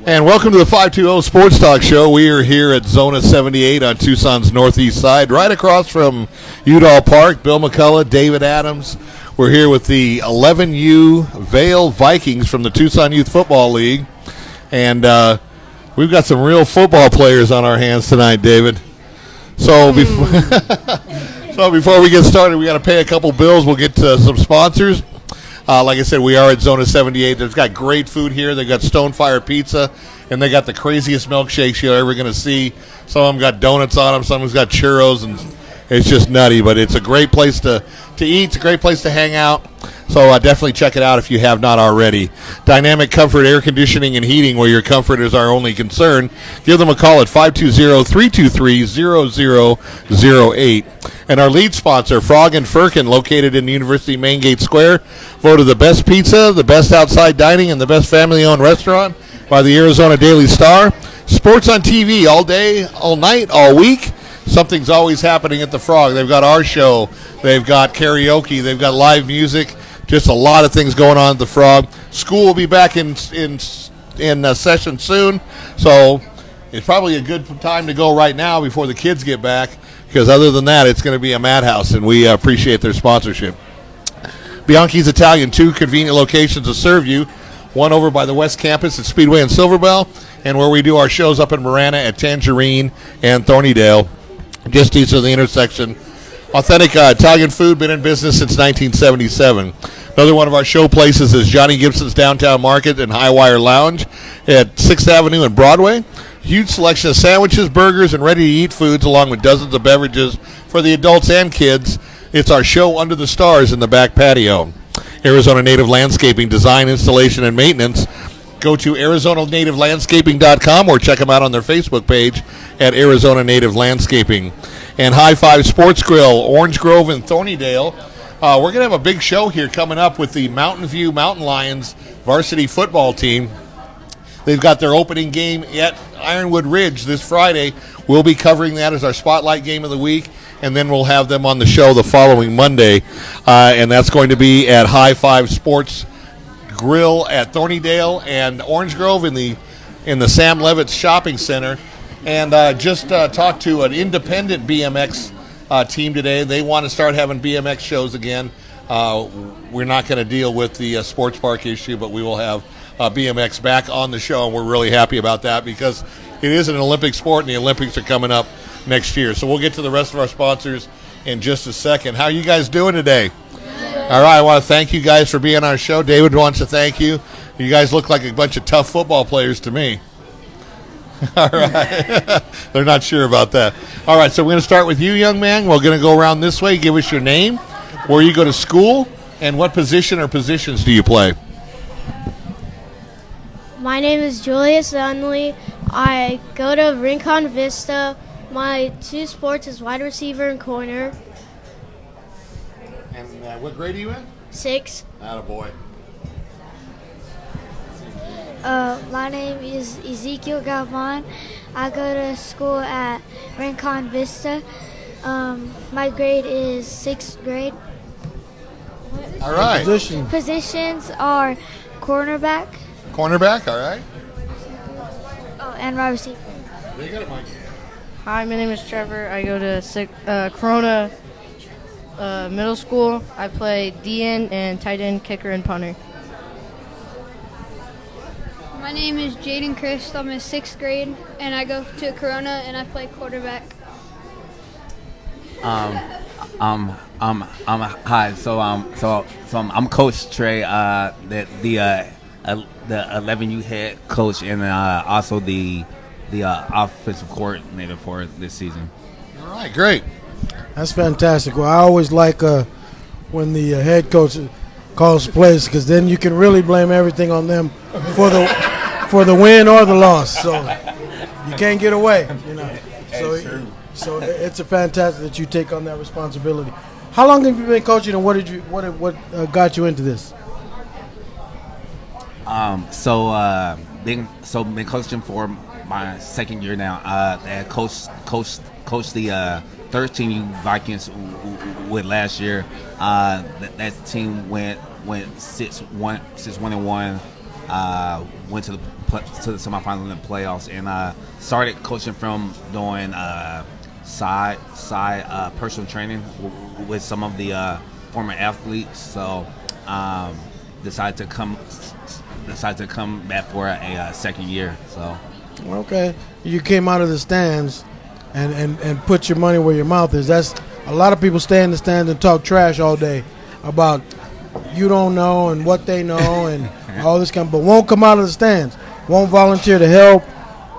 And welcome to the 520 Sports Talk Show. We are here at Zona 78 on Tucson's northeast side, right across from Udall Park. Bill McCullough, David Adams. We're here with the 11U Vail Vikings from the Tucson Youth Football League. And we've got some real football players on our hands tonight, David. So before we get started, we got to pay a couple bills. We'll get to some sponsors. Like I said, we are at Zona 78. They've got great food here. They've got Stonefire Pizza, and they got the craziest milkshakes you're ever going to see. Some of them got donuts on them. Some of them got churros, and it's just nutty. But it's a great place to eat. It's a great place to hang out. So definitely check it out if you have not already. Dynamic Comfort Air Conditioning and Heating, where your comfort is our only concern. Give them a call at 520-323-0008. And our lead sponsor, Frog and Firkin, located in the University Main Gate Square, voted the best pizza, the best outside dining, and the best family-owned restaurant by the Arizona Daily Star. Sports on TV all day, all night, all week. Something's always happening at the Frog. They've got our show. They've got karaoke. They've got live music. Just a lot of things going on at the Frog. School will be back in session soon, so it's probably a good time to go right now before the kids get back, because other than that, it's going to be a madhouse, and we appreciate their sponsorship. Bianchi's Italian, 2 convenient locations to serve you. One over by the West Campus at Speedway and Silverbell, and where we do our shows up in Marana at Tangerine and Thornydale, just east of the intersection. Authentic Italian food, been in business since 1977. Another one of our show places is Johnny Gibson's Downtown Market and Highwire Lounge at 6th Avenue and Broadway. Huge selection of sandwiches, burgers, and ready-to-eat foods, along with dozens of beverages for the adults and kids. It's our show Under the Stars in the back patio. Arizona Native Landscaping, design, installation, and maintenance. Go to ArizonaNativeLandscaping.com or check them out on their Facebook page at Arizona Native Landscaping. And High Five Sports Grill, Orange Grove and Thornydale. We're going to have a big show here coming up with the Mountain View Mountain Lions varsity football team. They've got their opening game at Ironwood Ridge this Friday. We'll be covering that as our spotlight game of the week, and then we'll have them on the show the following Monday. And that's going to be at High Five Sports Grill at Thornydale and Orange Grove in the Sam Levitt Shopping Center. And just talked to an independent BMX team today. They want to start having BMX shows again. We're not going to deal with the sports park issue, but we will have BMX back on the show, and we're really happy about that because it is an Olympic sport, and the Olympics are coming up next year. So we'll get to the rest of our sponsors in just a second. How are you guys doing today? All right, I want to thank you guys for being on our show. David wants to thank you. You guys look like a bunch of tough football players to me. All right. They're not sure about that. All right, so we're going to start with you, young man. We're going to go around this way. Give us your name, where you go to school, and what position or positions do you play? My name is Julius Dunley. I go to Rincon Vista. My 2 sports is wide receiver and corner. And what grade are you in? 6. Attaboy. My name is Ezekiel Galvan. I go to school at Rincon Vista. My grade is 6th grade. All right. Positions are cornerback. Cornerback, all right. Oh, and wide receiver. There you got it, Mike. Hi, my name is Trevor. I go to Corona Middle School. I play DN and tight end, kicker, and punter. My name is Jaden Christ. I'm in 6th grade, and I go to Corona, and I play quarterback. Hi. So I'm Coach Trey, the 11U head coach, and also the offensive coordinator for this season. All right, great. That's fantastic. Well, I always like when the head coach calls plays, because then you can really blame everything on them for the win or the loss. So you can't get away, you know. So it's a fantastic that you take on that responsibility. How long have you been coaching, and what got you into this? Been coaching for my 2nd year now. I coached the 13U Vikings with last year. That team went 6-1-1. went to the semifinals and the playoffs, and started coaching from doing side personal training with some of the former athletes. So decided to come back for a second year. So Okay, you came out of the stands and put your money where your mouth is. That's a lot of people stay in the stands and talk trash all day about you don't know and what they know and all this kind, but won't come out of the stands, won't volunteer to help,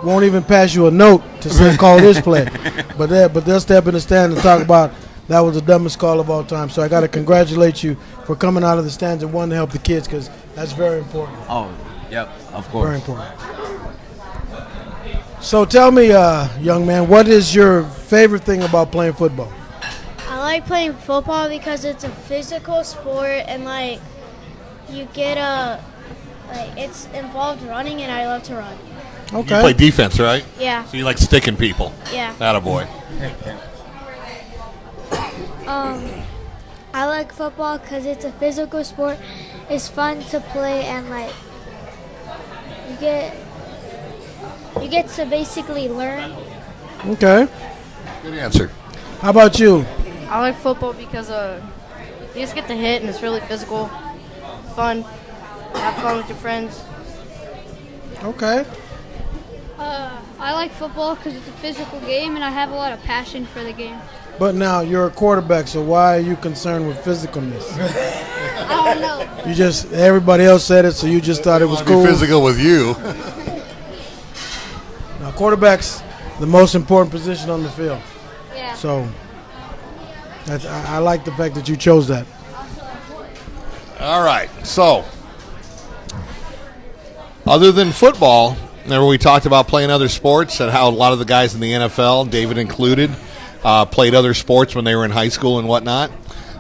won't even pass you a note to say call this play, but they'll step in the stand and talk about that was the dumbest call of all time. So I got to congratulate you for coming out of the stands and wanting to help the kids, because that's very important. oh, yep, of course. Very important. So tell me, young man, what is your favorite thing about playing football? I like playing football because it's a physical sport and like you get it's involved running and I love to run. Okay. You play defense, right? Yeah. So you like sticking people. Yeah. Attaboy. I like football because it's a physical sport. It's fun to play, and like you get to basically learn. Okay. Good answer. How about you? I like football because you just get to hit and it's really physical, fun, have fun with your friends. Okay. I like football because it's a physical game and I have a lot of passion for the game. But now you're a quarterback, so why are you concerned with physicalness? I don't know. You just everybody else said it, so you just thought it was I'll be cool. physical with you. Now, quarterback's the most important position on the field. Yeah. So I like the fact that you chose that. All right. So, other than football, remember we talked about playing other sports and how a lot of the guys in the NFL, David included, played other sports when they were in high school and whatnot.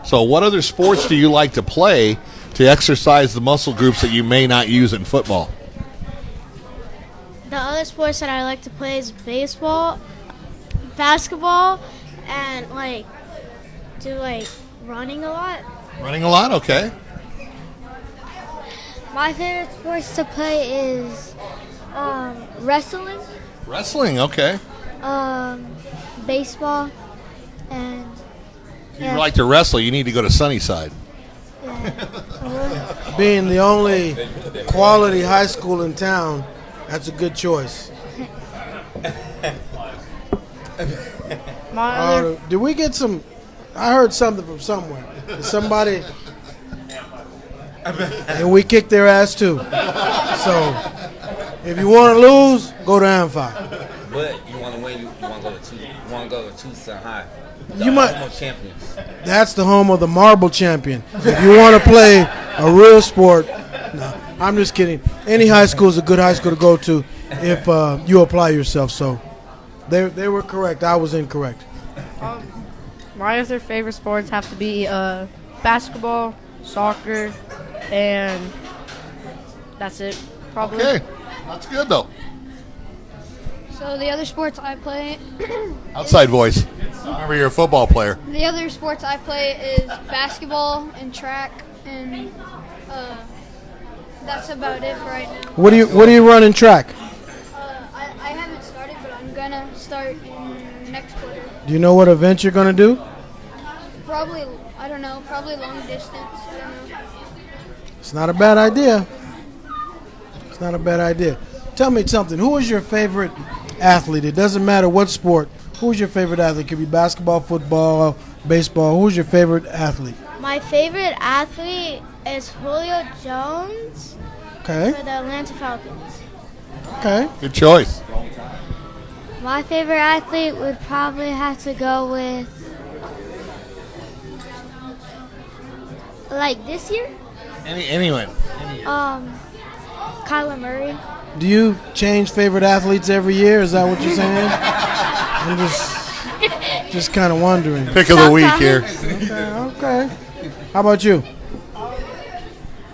So what other sports do you like to play to exercise the muscle groups that you may not use in football? The other sports that I like to play is baseball, basketball, and like do like running a lot. Running a lot? Okay. My favorite sports to play is wrestling, Wrestling, okay. baseball, and If you like to wrestle, you need to go to Sunnyside. Being the only quality high school in town, that's a good choice. My other, Did we get some? I heard something from somewhere. Somebody, and we kicked their ass too. So, if you want to lose, go to Amfi. But you want to win, you want to go to Tucson High. You might. Home of champions. That's the home of the marble champion. If you want to play a real sport, no, I'm just kidding. Any high school is a good high school to go to if you apply yourself. So they were correct. I was incorrect. my other favorite sports have to be basketball, soccer, and that's it, probably. Okay. That's good, though. So the other sports I play, Outside voice. Remember, you're a football player. the other sports I play is basketball and track, and that's about it for right now. What do you run in track? I haven't started, but I'm gonna start in next quarter. Do you know what event you're going to do? Probably, I don't know, probably long distance. I don't know. It's not a bad idea. It's not a bad idea. Tell me something. Who is your favorite athlete? It doesn't matter what sport. Who's your favorite athlete? It could be basketball, football, baseball. Who's your favorite athlete? My favorite athlete is Julio Jones Okay. for the Atlanta Falcons. Okay. Good choice. My favorite athlete would probably have to go with, like this year, Anyone. Kyler Murray. Do you change favorite athletes every year? Is that what you're saying? I'm just kind of wondering. Pick of the week here. Okay. How about you?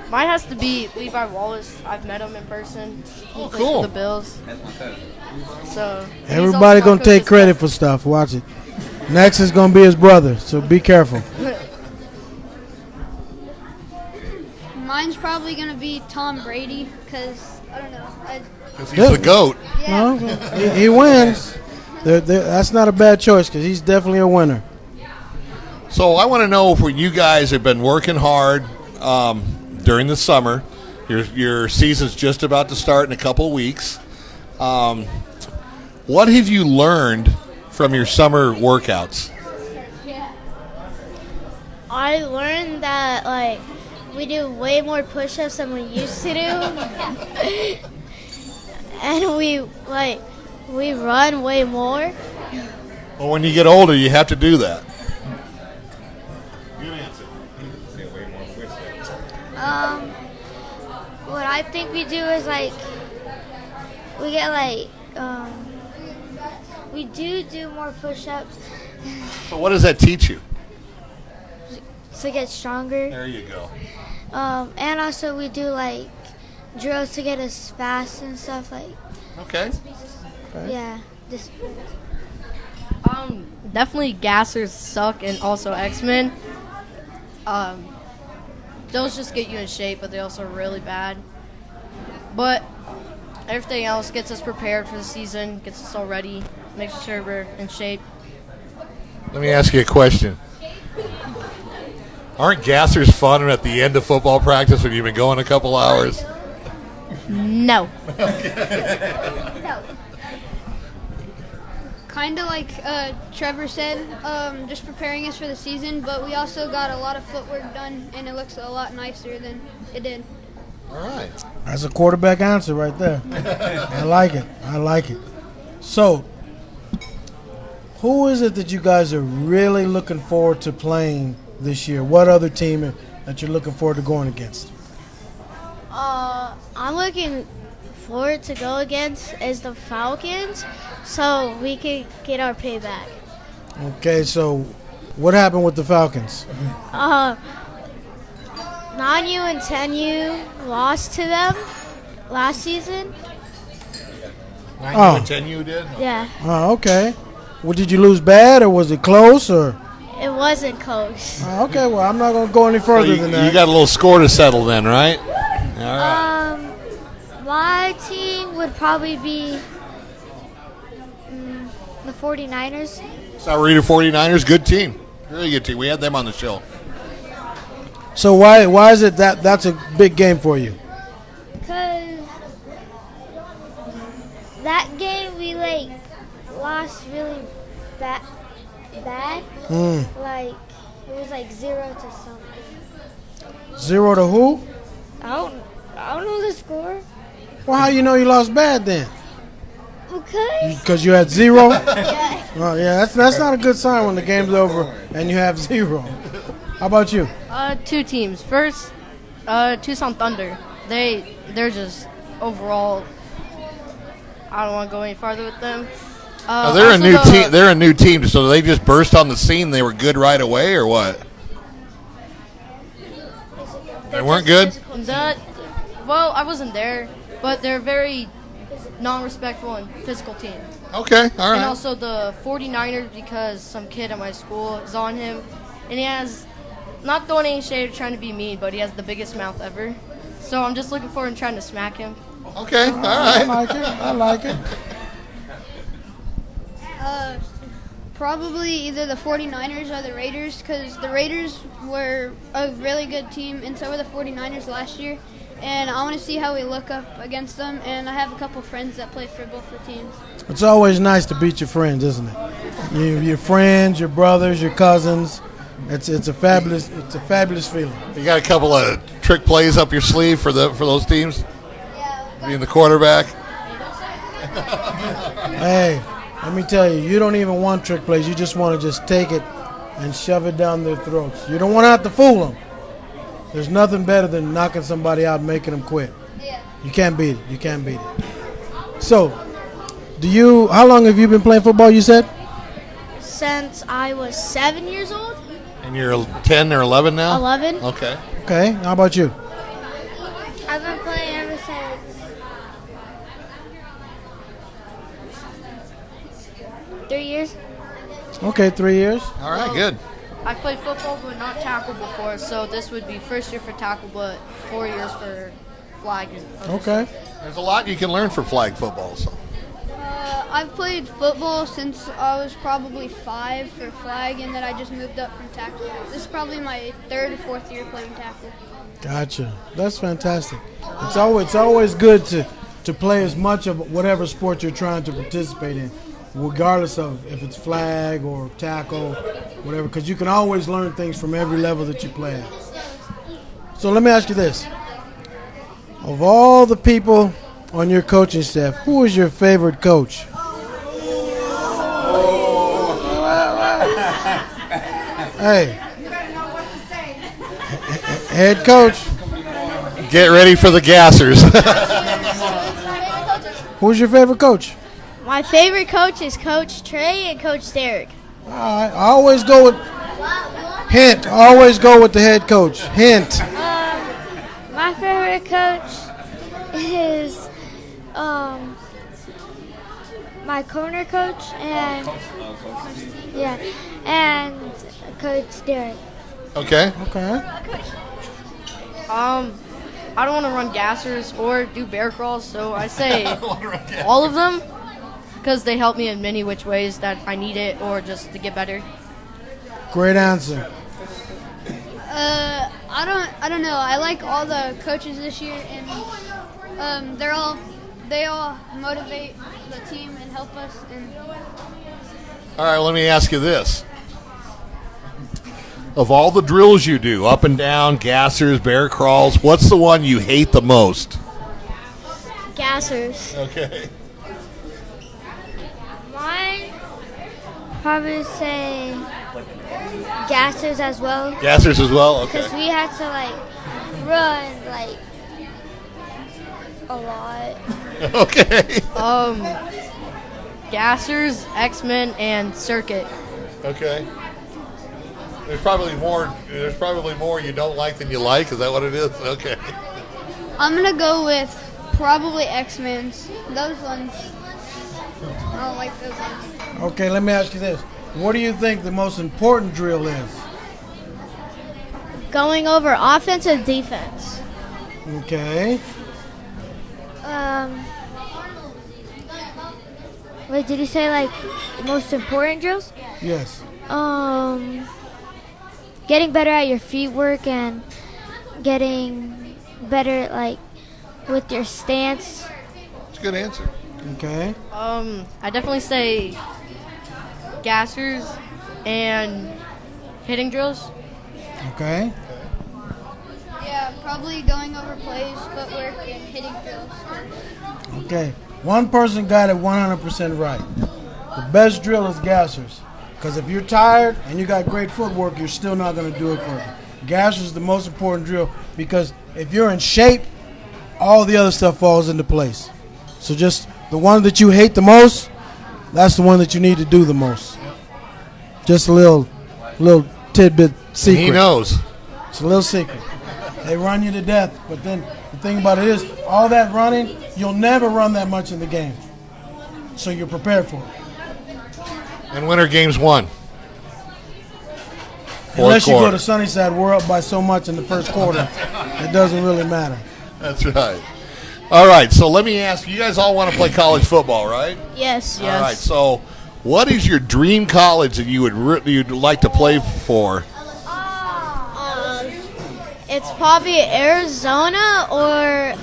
Mine has to be Levi Wallace. I've met him in person. He plays cool. for the Bills. So he's Everybody also my gonna take coach's credit for stuff. Watch it. Next is gonna be his brother, so be careful. Mine's probably gonna be Tom Brady because I don't know. 'Cause he's the GOAT. Yeah. No, he wins. That's not a bad choice because he's definitely a winner. So I want to know if you guys have been working hard during the summer. Your season's just about to start in a couple of weeks. What have you learned from your summer workouts? I learned that like we do way more push-ups than we used to do, and we run way more. Well, when you get older, you have to do that. What I think we do is like we get like we do more push-ups So what does that teach you? to get stronger. There you go. And also we do like drills to get us fast and stuff like Okay. yeah. Definitely gassers suck, and also X-Men. Those just get you in shape, but they also are really bad. But everything else gets us prepared for the season, gets us all ready, makes sure we're in shape. Let me ask you a question. Aren't gassers fun at the end of football practice when you've been going a couple hours? No. Kind of like Trevor said, just preparing us for the season, but we also got a lot of footwork done, and it looks a lot nicer than it did. All right. That's a quarterback answer right there. I like it. I like it. So, who is it that you guys are really looking forward to playing this year? What other team that you're looking forward to going against? I'm looking forward to go against is the Falcons, so we can get our payback. Okay, so what happened with the Falcons? 9U and 10U lost to them last season. 9U and 10U did? Yeah, Oh, okay. Well, did you lose bad or was it close or? it wasn't close. Okay, well, I'm not going to go any So further you than that. got a little score to settle then, right? All right. My team would probably be the 49ers. Saurita 49ers, good team. Really good team. We had them on the show. So why is it that's a big game for you? Because that game we like lost really bad. Like it was like 0 to something. 0 to who? I don't know the score. Well, how you know you lost bad then? Okay. Because you had 0? Yeah. Oh, yeah, that's not a good sign when the game's over and you have 0. How about you? Two teams. First, Tucson Thunder. They're just overall. I don't want to go any farther with them. Now, they're a new team. They're a new team, so they just burst on the scene. They were good right away, or what? They weren't good. Well, I wasn't there, but they're a very non-respectful and physical team. Okay, all right. And also the 49ers, because some kid at my school is on him, and he has, not throwing any shade or trying to be mean, but he has the biggest mouth ever. So I'm just looking forward to trying to smack him. Okay, all I right. like it. I like it. Probably either the 49ers or the Raiders, because the Raiders were a really good team, and so were the 49ers last year. And I want to see how we look up against them, and I have a couple friends that play for both the teams. It's always nice to beat your friends, isn't it? Your friends, your brothers, your cousins. It's a fabulous feeling. You got a couple of trick plays up your sleeve for those teams. Being the quarterback. Hey, let me tell you, you don't even want trick plays. You just want to just take it and shove it down their throats. You don't want to have to fool them. There's nothing better than knocking somebody out and making them quit. You can't beat it. You can't beat it. So, how long have you been playing football, you said? Since I was 7 years old. And you're 10 or 11 now? 11. Okay. Okay, how about you? I've been playing ever since 3 years. Okay, 3 years. All right, good. I played football but not tackle before, so this would be first year for tackle, but 4 years for flag. Okay. There's a lot you can learn from flag football. So. I've played football since I was probably 5 for flag, and then I just moved up from tackle. This is probably my 3rd or 4th year playing tackle. Gotcha. That's fantastic. It's always good to play as much of whatever sport you're trying to participate in, regardless of if it's flag or tackle, whatever, because you can always learn things from every level that you play at. So let me ask you this. Of all the people on your coaching staff, who is your favorite coach? Hey, head coach. Get ready for the gassers. Who's your favorite coach? My favorite coach is Coach Trey and Coach Derek. All right, I always go with hint. Always go with the head coach. Hint. My favorite coach is my corner coach and and Coach Derek. Okay. Okay. I don't want to run gassers or do bear crawls, so I say all of them because they help me in many which ways that I need it or just to get better. Great answer. I don't know. I like all the coaches this year, and they all motivate the team and help us. And All right, let me ask you this. Of all the drills you do, up and down, gassers, bear crawls, what's the one you hate the most? Gassers. Okay. Mine probably say gassers as well, Gassers as well? Okay. because we had to run a lot. Okay. Gassers, X-Men, and Circuit. Okay. There's probably more you don't like than you like. Is that what it is? Okay. I'm gonna go with probably X-Men's. Those ones, I don't like those ones. Okay, let me ask you this. What do you think the most important drill is? Going over offense and defense. Okay. Wait, did you say most important drills? Yes. Getting better at your feet work and getting better with your stance. That's a good answer. Okay. I definitely say gassers and hitting drills. Okay. Yeah, probably going over plays, footwork, and hitting drills. Okay. One person got it 100% right. The best drill is gassers. Because if you're tired and you got great footwork, you're still not going to do it correctly. Gassers is the most important drill because if you're in shape, all the other stuff falls into place. So just the one that you hate the most, that's the one that you need to do the most. Just a little tidbit secret. He knows. It's a little secret. They run you to death, but then the thing about it is, all that running, you'll never run that much in the game. So you're prepared for it. And winter games won. Unless you go to Sunnyside, we're up by so much in the first quarter, it doesn't really matter. That's right. All right, so let me ask you guys all want to play college football, right? Yes. All right, so what is your dream college that you'd like to play for? It's probably Arizona or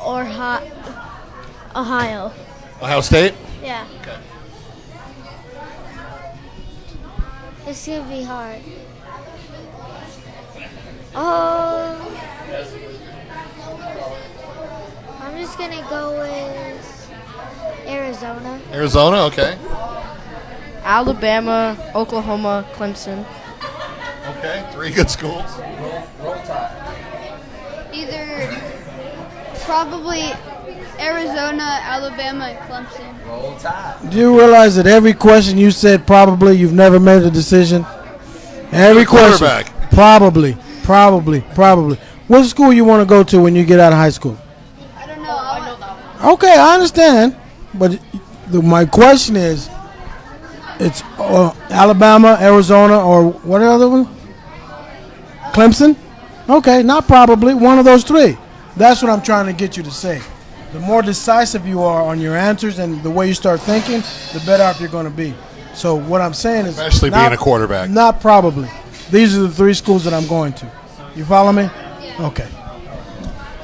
Ohio. Ohio State? Yeah. Okay. It's going to be hard. Oh, I'm just going to go with Arizona. Arizona, okay. Alabama, Oklahoma, Clemson. Okay, 3 good schools. Either probably Arizona, Alabama, and Clemson. Do you realize that every question you said probably, you've never made a decision? Every question. Quarterback. Probably. What school you want to go to when you get out of high school? I don't know. I know that one. Okay, I understand. But my question is, it's Alabama, Arizona, or what other one? Clemson? Okay, not probably. One of those three. That's what I'm trying to get you to say. The more decisive you are on your answers and the way you start thinking, the better off you're going to be. So what I'm saying is, Especially being a quarterback. Not probably. These are the three schools that I'm going to. You follow me? Okay.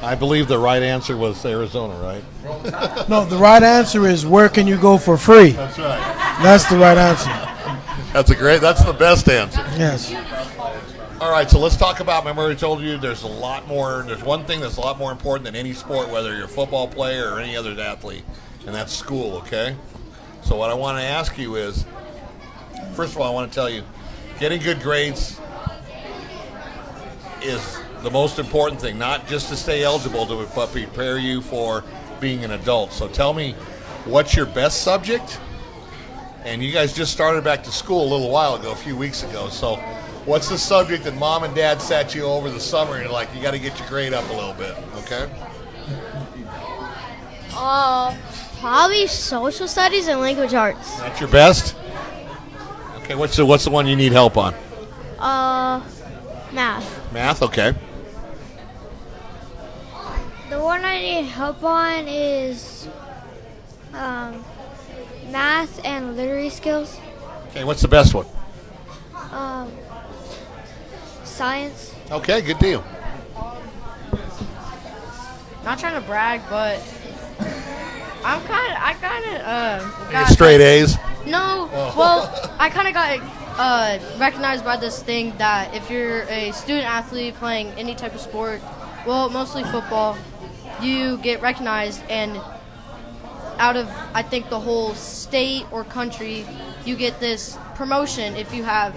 I believe the right answer was Arizona, right? No, the right answer is where can you go for free? That's right. That's the right answer. That's the best answer. Yes. All right, so let's talk about, remember I told you there's one thing that's a lot more important than any sport, whether you're a football player or any other athlete, and that's school, okay? So what I want to ask you is, first of all, I want to tell you, getting good grades is the most important thing, not just to stay eligible, but prepare you for being an adult. So tell me, what's your best subject? And you guys just started back to school a little while ago, a few weeks ago. So what's the subject that mom and dad sat you over the summer and you're like, you got to get your grade up a little bit, okay? Probably social studies and language arts. That's your best? Okay, what's the one you need help on? Math. Math, okay. The one I need help on is math and literary skills. Okay, what's the best one? Science. Okay, good deal. Not trying to brag, but I kind of You get straight A's? No, well, I kind of got recognized by this thing that if you're a student athlete playing any type of sport, well, mostly football, you get recognized, and out of, I think, the whole state or country, you get this promotion if you have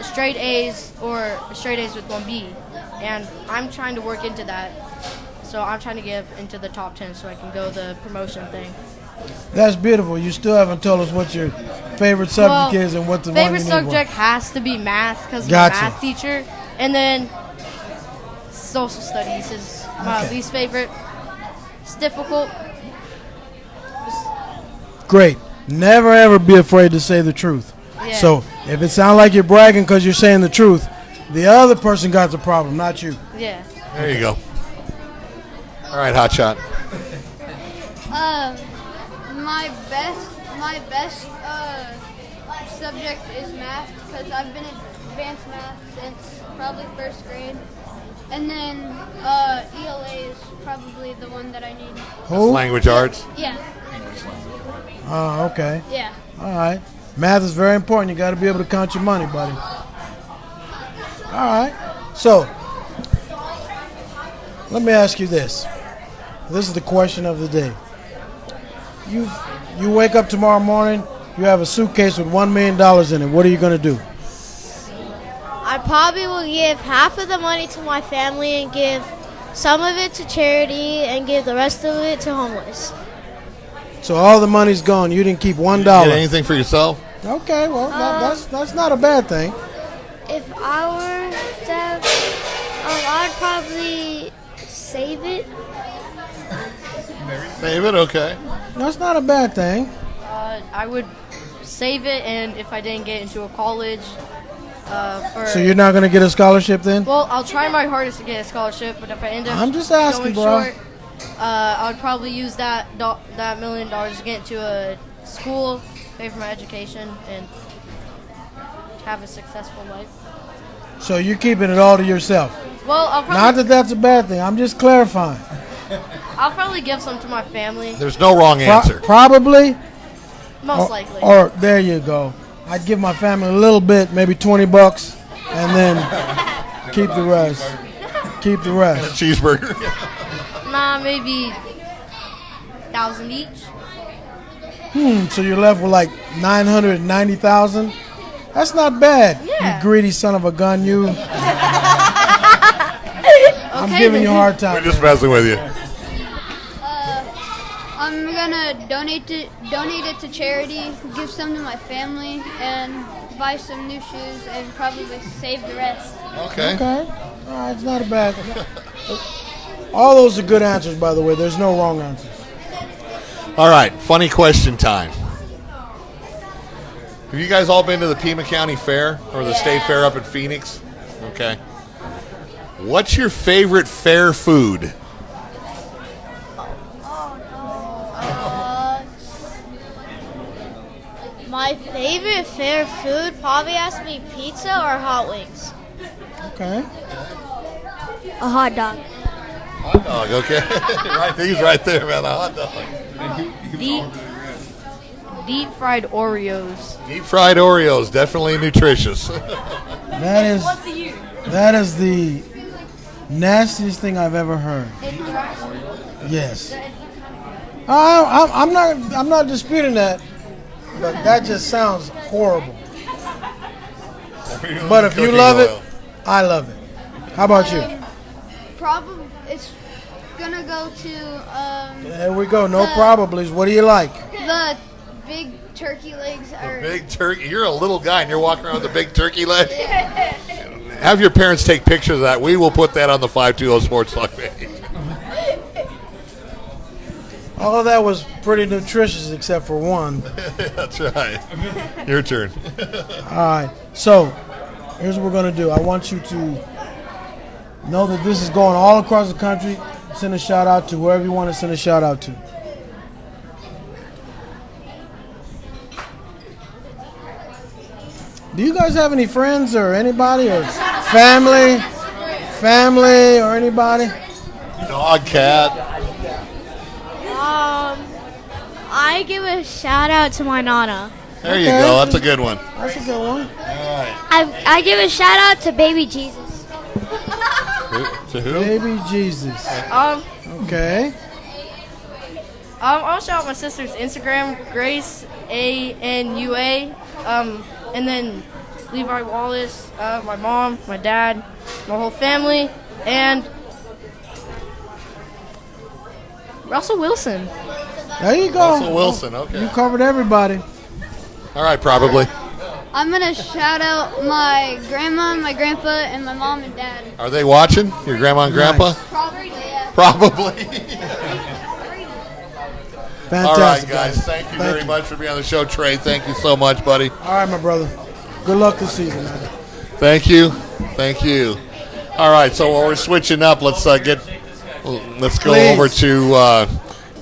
straight A's or straight A's with 1B. And I'm trying to work into that. So I'm trying to get into the top 10 so I can go the promotion thing. That's beautiful. You still haven't told us what your favorite subject is and what the one you favorite need subject one. has to be math because I'm Gotcha. a math teacher. And then social studies is my least favorite. It's difficult. Great. Never ever be afraid to say the truth. Yeah. So if it sounds like you're bragging because you're saying the truth, the other person got the problem, not you. Yeah. There you go. All right, hotshot. My best subject is math because I've been in advanced math since probably first grade, and then ELA is probably the one that I need. Who? Language arts. Yeah. Oh, okay. Yeah. All right. Math is very important. You got to be able to count your money, buddy. All right. So, let me ask you this. This is the question of the day. You wake up tomorrow morning, you have a suitcase with $1 million in it. What are you going to do? I probably will give half of the money to my family and give some of it to charity and give the rest of it to homeless. So all the money's gone. You didn't keep $1. Get anything for yourself? Okay, well, that's not a bad thing. If I were to have, I'd probably save it. Save it, okay. That's not a bad thing. I would save it, and if I didn't get into a college, So you're not going to get a scholarship then? well, I'll try my hardest to get a scholarship, but if I end up I'm just asking, going bro. short, I would probably use that $1 million to get into a school, pay for my education, and have a successful life. So you're keeping it all to yourself. Well, Not that that's a bad thing. I'm just clarifying. I'll probably give some to my family, There's no wrong answer. Probably. most likely. Or there you go. I'd give my family a little bit, maybe $20, and then keep the rest. Keep the rest. Cheeseburger. Nah, maybe 1,000 each. So you're left with like 990,000. That's not bad. Yeah. You greedy son of a gun, you. I'm Okay, giving you a then. hard We're time. just messing with you. I'm gonna donate it to charity, give some to my family, and buy some new shoes, and probably save the rest. Okay. Okay. All right, it's not a bad. All those are good answers, by the way. There's no wrong answers. All right, funny question time. Have you guys all been to the Pima County Fair or the State Fair up in Phoenix? Okay. What's your favorite fair food? My favorite fair food probably has to be pizza or hot wings. Okay. A hot dog. Hot dog, okay. Right, he's right there, man. A hot dog. Deep fried Oreos. Deep fried Oreos, definitely nutritious. That is the nastiest thing I've ever heard. Yes. I'm not disputing that, but that just sounds horrible. But if you love it, I love it. How about you? Probably it's gonna go to There we go. No probablys. What do you like? the big turkey legs. Big turkey. You're a little guy and you're walking around with a big turkey leg. Have your parents take pictures of that. We will put that on the 520 Sports Talk page. All of that was pretty nutritious except for one. That's right. Your turn. All right. So here's what we're going to do. I want you to know that this is going all across the country. Send a shout out to whoever you want to send a shout out to. Do you guys have any friends or anybody or family or anybody? Dog, cat. I give a shout out to my Nana. There you go. That's a good one. That's a good one. All right. I give a shout out to Baby Jesus. To who? Baby Jesus. Okay. I'll shout out my sister's Instagram, Grace ANUA, and then Levi Wallace, my mom, my dad, my whole family, and Russell Wilson. There you go. Russell Wilson, okay. You covered everybody. All right, probably. I'm gonna shout out my grandma, my grandpa, and my mom and dad. Are they watching? Your grandma and grandpa? Probably, yeah. Probably. Fantastic. All right, guys. Thank you very much for being on the show, Trey. Thank you so much, buddy. All right, my brother. Good luck this season, man. Thank you. Thank you. All right, so while we're switching up, let's go Please. over to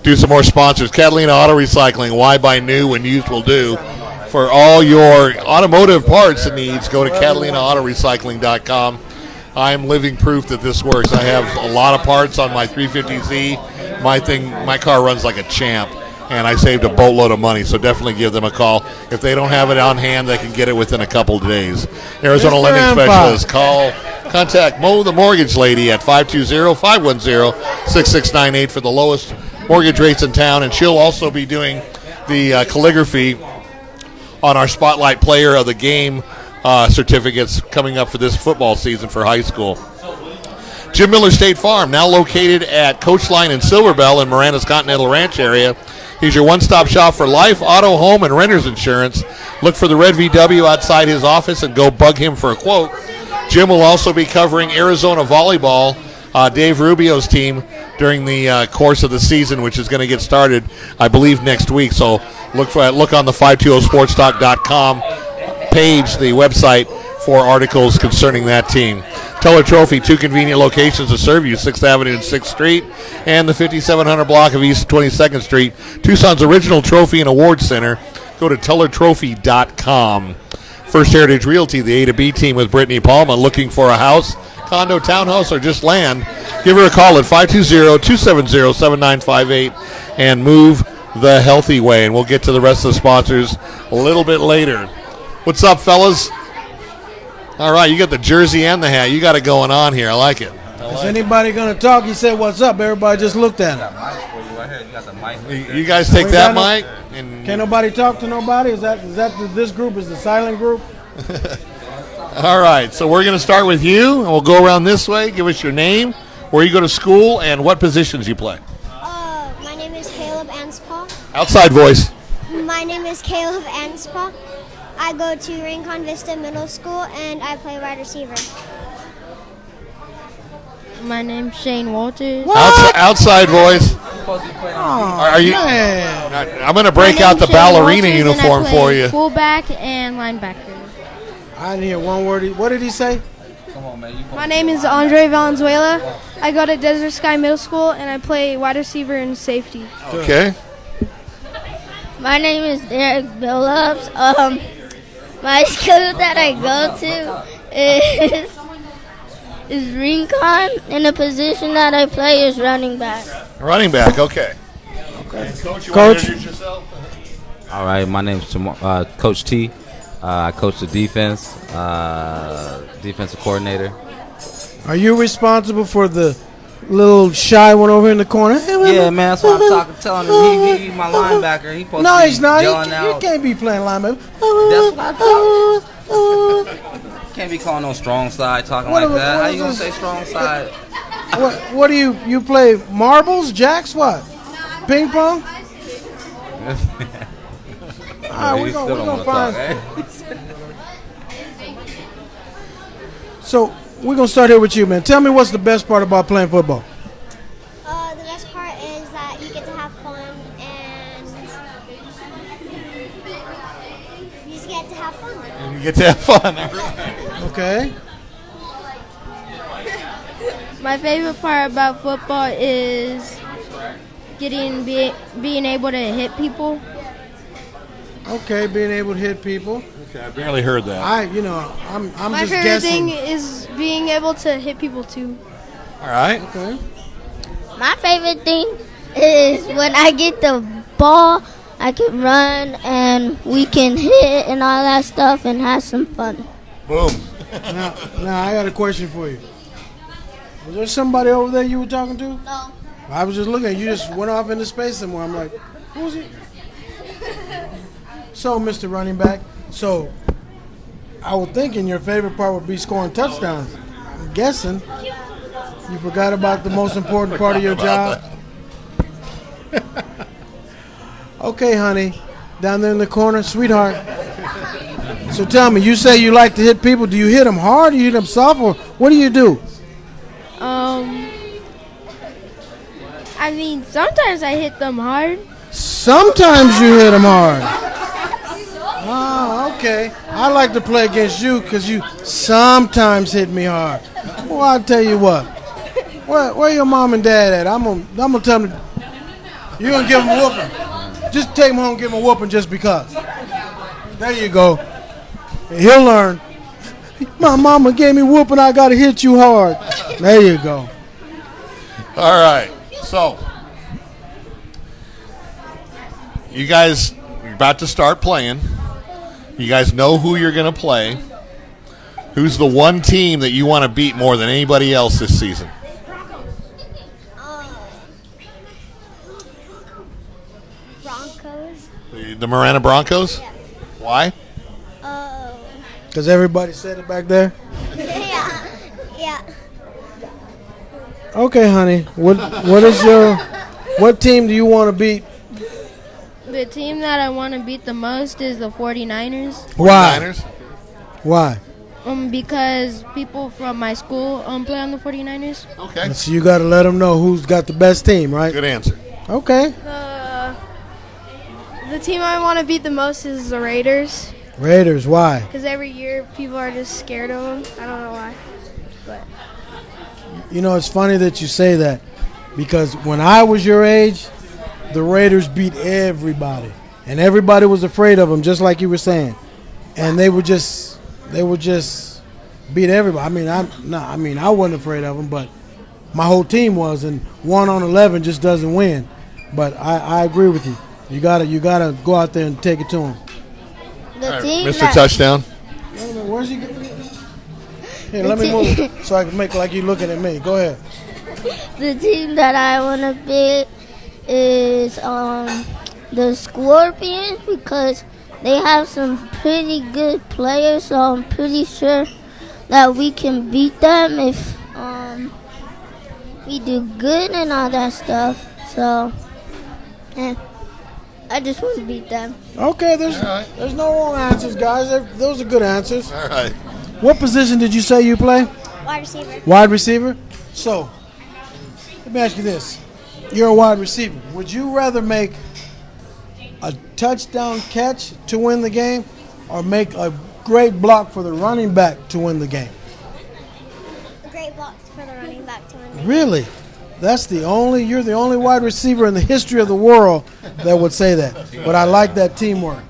do some more sponsors. Catalina Auto Recycling. Why buy new when used will do? For all your automotive parts and needs, go to CatalinaAutoRecycling.com. I'm living proof that this works. I have a lot of parts on my 350Z. My car runs like a champ, and I saved a boatload of money, so definitely give them a call. If they don't have it on hand, they can get it within a couple of days. Arizona Mr. Lending Empire. Specialist. Contact Mo the Mortgage Lady at 520-510-6698 for the lowest mortgage rates in town, and she'll also be doing the calligraphy on our Spotlight Player of the Game certificates coming up for this football season for high school. Jim Miller State Farm, now located at Coach Line in Silverbell in Miranda's Continental Ranch area. He's your one-stop shop for life, auto, home, and renter's insurance. Look for the red VW outside his office and go bug him for a quote. Jim will also be covering Arizona volleyball, Dave Rubio's team, during the course of the season, which is going to get started, I believe, next week. So look on the 520sportstalk.com page, the website, for articles concerning that team. Teller Trophy, 2 convenient locations to serve you, 6th Avenue and 6th Street, and the 5700 block of East 22nd Street. Tucson's original trophy and award center. Go to tellertrophy.com. First Heritage Realty, the A to B team with Brittany Palma, looking for a house, condo, townhouse, or just land. Give her a call at 520-270-7958 and move the healthy way. And we'll get to the rest of the sponsors a little bit later. What's up, fellas? All right, you got the jersey and the hat. You got it going on here. I like it. Is anybody going to talk? He said, "What's up?" Everybody just looked at him. You guys take that mic. And Can't nobody talk to nobody? Is that this group is the silent group? all right, so we're going to start with you, and we'll go around this way. Give us your name, where you go to school, and what positions you play. My name is Caleb Anspaugh. Outside voice. My name is Caleb Anspaugh. I go to Rincon Vista Middle School, and I play wide receiver. My name's Shane Walters. Outside voice. Are you? Man. I'm going to break out the ballerina uniform for you. Fullback and linebacker. I didn't hear one word. What did he say? Come on, My name is Andre Valenzuela. I go to Desert Sky Middle School, and I play wide receiver and safety. Okay. My name is Derek Billups. My school that I go to is Rincon, and the position that I play is running back. Running back, okay. Coach, you want to introduce yourself? All right, my name is Coach T. I coach the defense, defensive coordinator. Are you responsible for the little shy one over in the corner? Yeah, man, that's what I'm telling him. He's my linebacker. He's supposed No, to be he's not. yelling You out. can't be playing linebacker. That's what I thought. Can't be calling no strong side talking like that. How you gonna say strong side? What do you play? Marbles, jacks, what? Ping pong? All right, we're gonna find. So we're gonna start here with you, man. Tell me what's the best part about playing football. The best part is that you get to have fun and you just get to have fun. You get to have fun. Okay. My favorite part about football is being able to hit people. Okay, being able to hit people. Okay, I barely heard that. I'm My just favorite guessing. thing is being able to hit people too. All right. Okay. My favorite thing is when I get the ball, I can run and we can hit and all that stuff and have some fun. Boom. Now I got a question for you. Was there somebody over there you were talking to? No. I was just looking. You just went off into space somewhere. I'm like, who was it? So, Mr. Running Back, I was thinking your favorite part would be scoring touchdowns. I'm guessing you forgot about the most important part of your job. Okay, honey, down there in the corner, sweetheart. So tell me, you say you like to hit people. Do you hit them hard? Do you hit them soft? Or what do you do? I mean, sometimes I hit them hard. Sometimes you hit them hard. Ah, okay. I like to play against you because you sometimes hit me hard. Well, I'll tell you what. Where your mom and dad at? I'm gonna tell them. You're gonna give them a whooping. Just take them home and give them a whooping just because. There you go. And he'll learn. My mama gave me whooping. I gotta hit you hard. There you go. All right. So, you guys are about to start playing. You guys know who you're going to play. Who's the one team that you want to beat more than anybody else this season? Broncos. The Marana Broncos? Yeah. Why? Because everybody said it back there. Yeah. Okay, honey. What team do you want to beat? The team that I want to beat the most is the 49ers. Why? 49ers? Why? Because people from my school play on the 49ers. Okay. So you got to let them know who's got the best team, right? Good answer. Okay. The team I want to beat the most is the Raiders. Raiders, why? Because every year people are just scared of them. I don't know why. But You know, it's funny that you say that because when I was your age, the Raiders beat everybody. And everybody was afraid of them, just like you were saying. And they would just beat everybody. I wasn't afraid of them, but my whole team was, and 1 on 11 just doesn't win. But I agree with you. You gotta go out there and take it to them. The team Mr. that, Touchdown. Where's he going? Here, let me move so I can make like you looking at me. Go ahead. The team that I want to beat is the Scorpions because they have some pretty good players, so I'm pretty sure that we can beat them if we do good and all that stuff. So, I just want to beat them. Okay, there's no wrong answers, guys. Those are good answers. All right. What position did you say you play? Wide receiver. Wide receiver? So, let me ask you this. You're a wide receiver. Would you rather make a touchdown catch to win the game or make a great block for the running back to win the game? quarterback to win the game. Really? You're the only wide receiver in the history of the world that would say that. But I like that teamwork.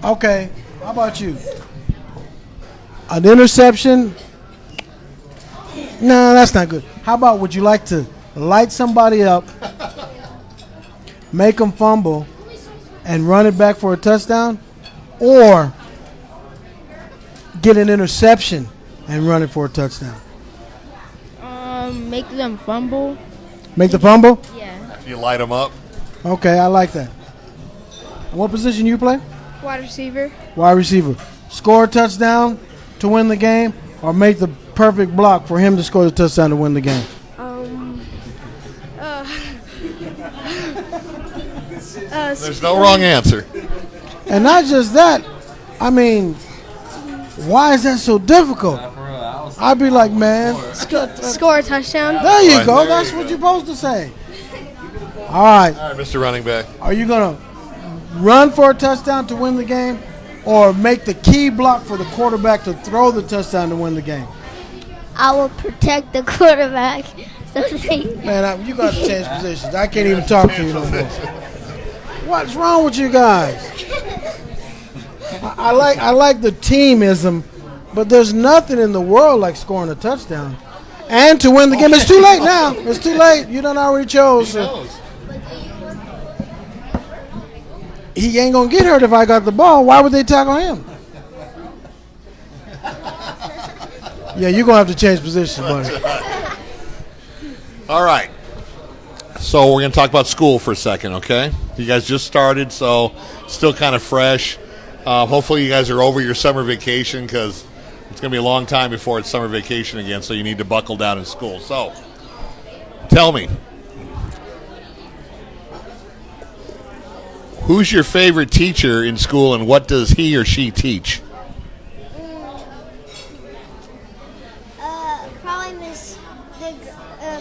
Okay, how about you? An interception? No, that's not good. How about, would you like to light somebody up, make them fumble, and run it back for a touchdown? Or get an interception and run it for a touchdown? Make them fumble. Make the fumble? Yeah. You light them up. Okay, I like that. What position you play? Wide receiver. Wide receiver. Score a touchdown to win the game, or make the perfect block for him to score the touchdown to win the game? There's no wrong answer. And not just that, I mean, why is that so difficult? I'd be like, man, Score a touchdown. there you Right, go. there That's you what you're supposed to say. All right. All right, Mr. Running Back. Are you going to run for a touchdown to win the game, or make the key block for the quarterback to throw the touchdown to win the game? I will protect the quarterback. So Man, you got to change positions. I can't even talk to you no more. What's wrong with you guys? I like the teamism, but there's nothing in the world like scoring a touchdown and to win the game. It's too late now. It's too late. You done already chose. So. He ain't gonna get hurt if I got the ball. Why would they tackle him? Yeah, you're gonna have to change positions, buddy. All right. So we're going to talk about school for a second, okay? You guys just started, so still kind of fresh. Hopefully you guys are over your summer vacation, because it's going to be a long time before it's summer vacation again, so you need to buckle down in school. So tell me, who's your favorite teacher in school, and what does he or she teach? Probably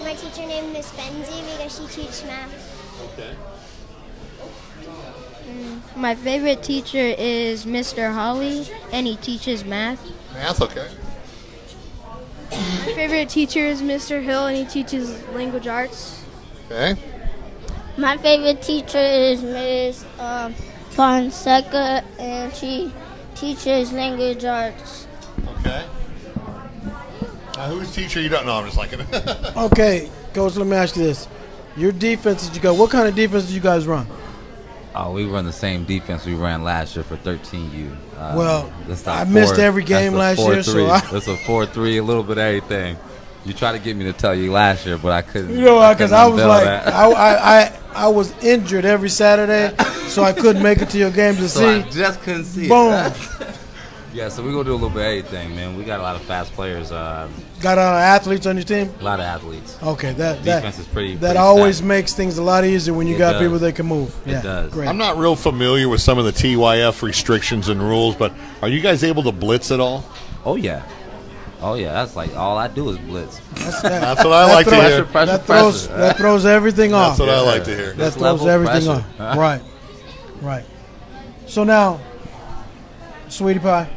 my teacher named Miss Benzie because she teaches math. Okay. My favorite teacher is Mr. Holly, and he teaches math. Math, okay. My favorite teacher is Mr. Hill, and he teaches language arts. Okay. My favorite teacher is Miss Fonseca, and she teaches language arts. Okay. Whose teacher you don't know? I'm just like Okay, Coach, let me ask you this. Your defense that you got, what kind of defense do you guys run? Oh, we run the same defense we ran last year for 13U. Well, I missed every game last year, so it's a 4-3, a little bit of everything. You tried to get me to tell you last year, but I couldn't. You know, because I was like, that. I was injured every Saturday, so I couldn't make it to your game to So see. I just couldn't see Boom. it. Yeah, so we're going to do a little bit of everything, man. We got a lot of fast players, Got a lot of athletes on your team? a lot of athletes. Okay, Defense is pretty that pretty always stacked. makes things a lot easier when you It got does. people that can move. It does. Great. I'm not real familiar with some of the TYF restrictions and rules, but are you guys able to blitz at all? Oh, yeah. Oh, yeah. That's like all I do is blitz. That's what I like to hear. That throws everything off. That's what I like to hear. That This throws level everything pressure. off. Right. Right. So now, Sweetie Pie,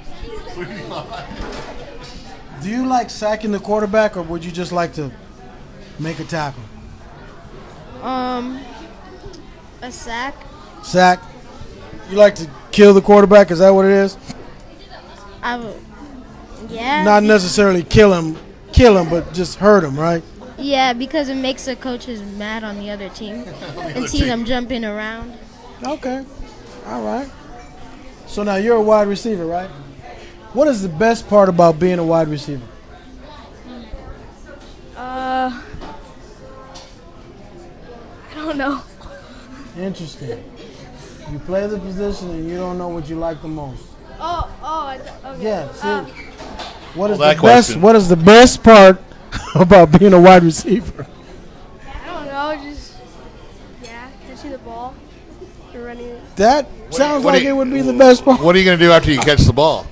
do you like sacking the quarterback, or would you just like to make a tackle? A sack. Sack. You like to kill the quarterback? Is that what it is? Yeah. Not necessarily kill him, but just hurt him, right? Yeah, because it makes the coaches mad on the other team and see them jumping around. Okay. All right. So now you're a wide receiver, right? What is the best part about being a wide receiver? I don't know. Interesting. You play the position and you don't know what you like the most. Okay. Yeah. See, what is Well, that the best? question. What is the best part about being a wide receiver? I don't know. Just catching the ball and running it. That sounds what do like you- it would be the best part. What are you going to do after you catch the ball?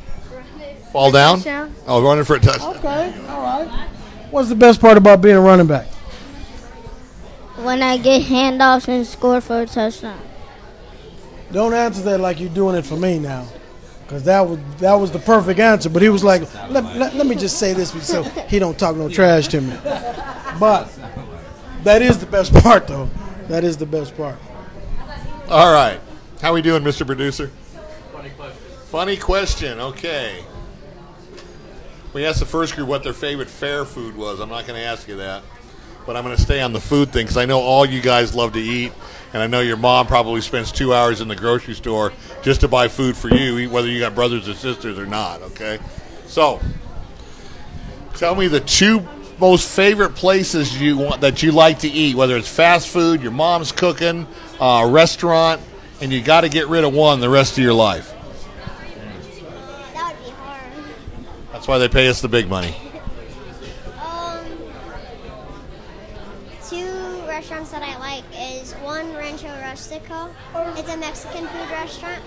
Fall down? Touchdown. Oh, running for a touchdown. Okay. All right. What's the best part about being a running back? When I get handoffs and score for a touchdown. Don't answer that like you're doing it for me now, because that was the perfect answer. But he was like, let me just say this so he don't talk no trash to me. But that is the best part, though. That is the best part. All right. How we doing, Mr. Producer? Funny question. Okay. We asked the first group what their favorite fair food was. I'm not going to ask you that. But I'm going to stay on the food thing because I know all you guys love to eat. And I know your mom probably spends 2 hours in the grocery store just to buy food for you, whether you got brothers or sisters or not, okay? So, tell me the 2 most favorite places that you like to eat, whether it's fast food, your mom's cooking, a restaurant, and you got to get rid of one the rest of your life. That would be hard. That's why they pay us the big money. 2 restaurants that I like is one Rancho Rustico. It's a Mexican food restaurant.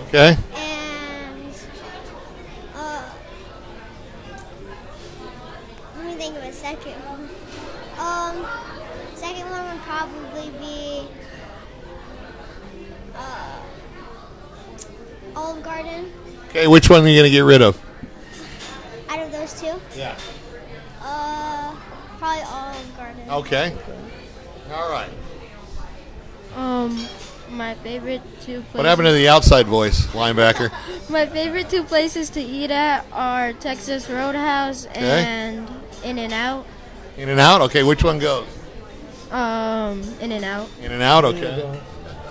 Okay. And let me think of a second one. Second one would probably be Olive Garden. Okay, which one are you going to get rid of? Out of those 2? Yeah. Probably Olive Garden. Okay. All right. My favorite 2 places. What happened to the outside voice, linebacker? My favorite 2 places to eat at are Texas Roadhouse and In-N-Out. In-N-Out? Okay, which one goes? In-N-Out. In-N-Out? Okay.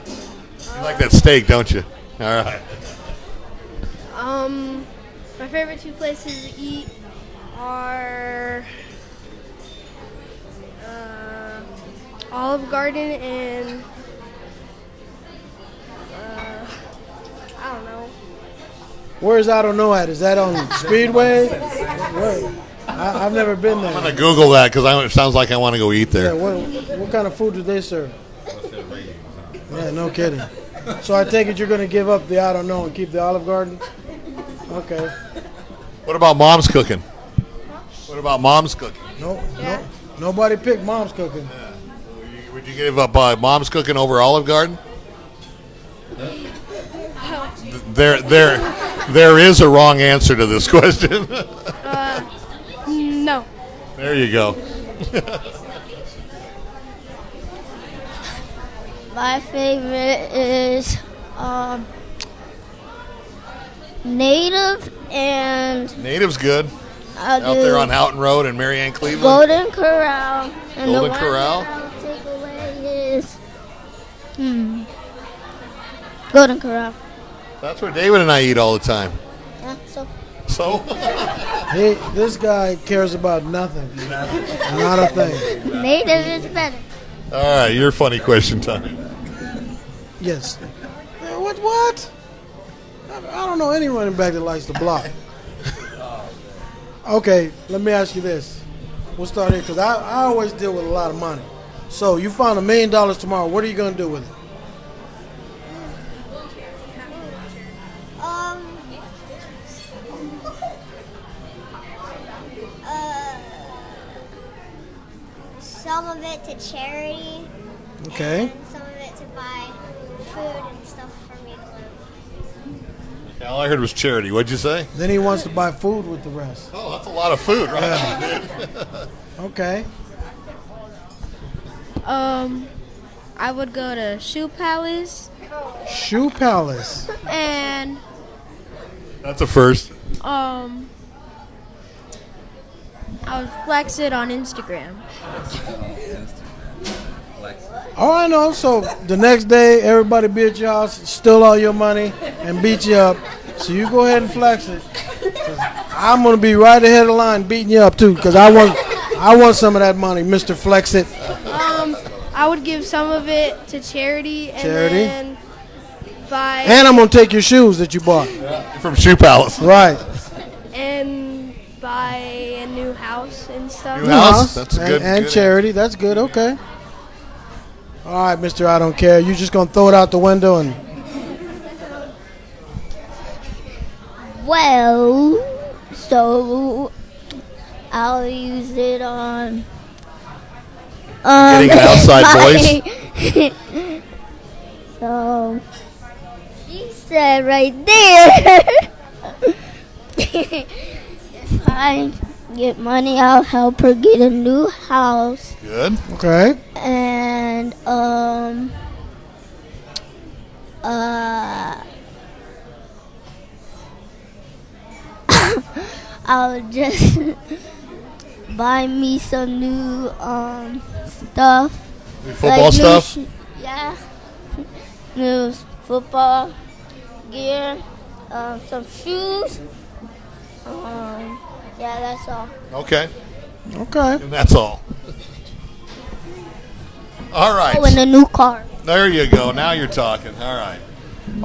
You like that steak, don't you? All right. My favorite 2 places to eat are Olive Garden and I don't know. Where's I don't know at? Is that on Speedway? Where? I've never been there. I'm going to Google that because it sounds like I want to go eat there. Yeah, what kind of food do they serve? Yeah, no kidding. So I take it you're going to give up the I don't know and keep the Olive Garden? Okay. What about mom's cooking? What about mom's cooking? No, nobody picked mom's cooking. Would you give up mom's cooking over Olive Garden? There is a wrong answer to this question. No. There you go. My favorite is Native and Native's good. Out there on Houghton Road in Marianne, Cleveland. Golden Corral. And Golden the Corral? one that I'll take away is Golden Corral. That's where David and I eat all the time. Yeah, So? Hey, this guy cares about nothing. Not a thing. Native is better. All right, your funny question time. Yes. What? I don't know any running back that likes to block. Okay, let me ask you this. We'll start here because I always deal with a lot of money. So you found $1 million tomorrow. What are you going to do with it? Some of it to charity. Okay. And some of it to buy food and stuff for me to live. All I heard was charity. What'd you say? Then he wants to buy food with the rest. Oh, that's a lot of food, right? Yeah. Okay. I would go to Shoe Palace. Shoe Palace. And That's a first. I would flex it on Instagram. Oh, I know. So the next day, everybody be at your house, steal all your money, and beat you up. So you go ahead and flex it. 'Cause I'm gonna be right ahead of the line, beating you up too, because I want some of that money, Mr. Flex It. I would give some of it to charity and then buy And I'm gonna take your shoes that you bought. From Shoe Palace. Right. and buy a new house and stuff. New house? That's a good. And good charity. That's good. Okay. All right, Mr. I don't care. You just gonna throw it out the window and. Well, so I'll use it on Getting an outside voice. So she said right there. If I get money, I'll help her get a new house. Good. Okay. And I'll just buy me some new stuff. Football like stuff? Yeah. New football gear, some shoes. Yeah, that's all. Okay. Okay. And that's all. All right. Oh, and a new car. There you go. Now you're talking. All right.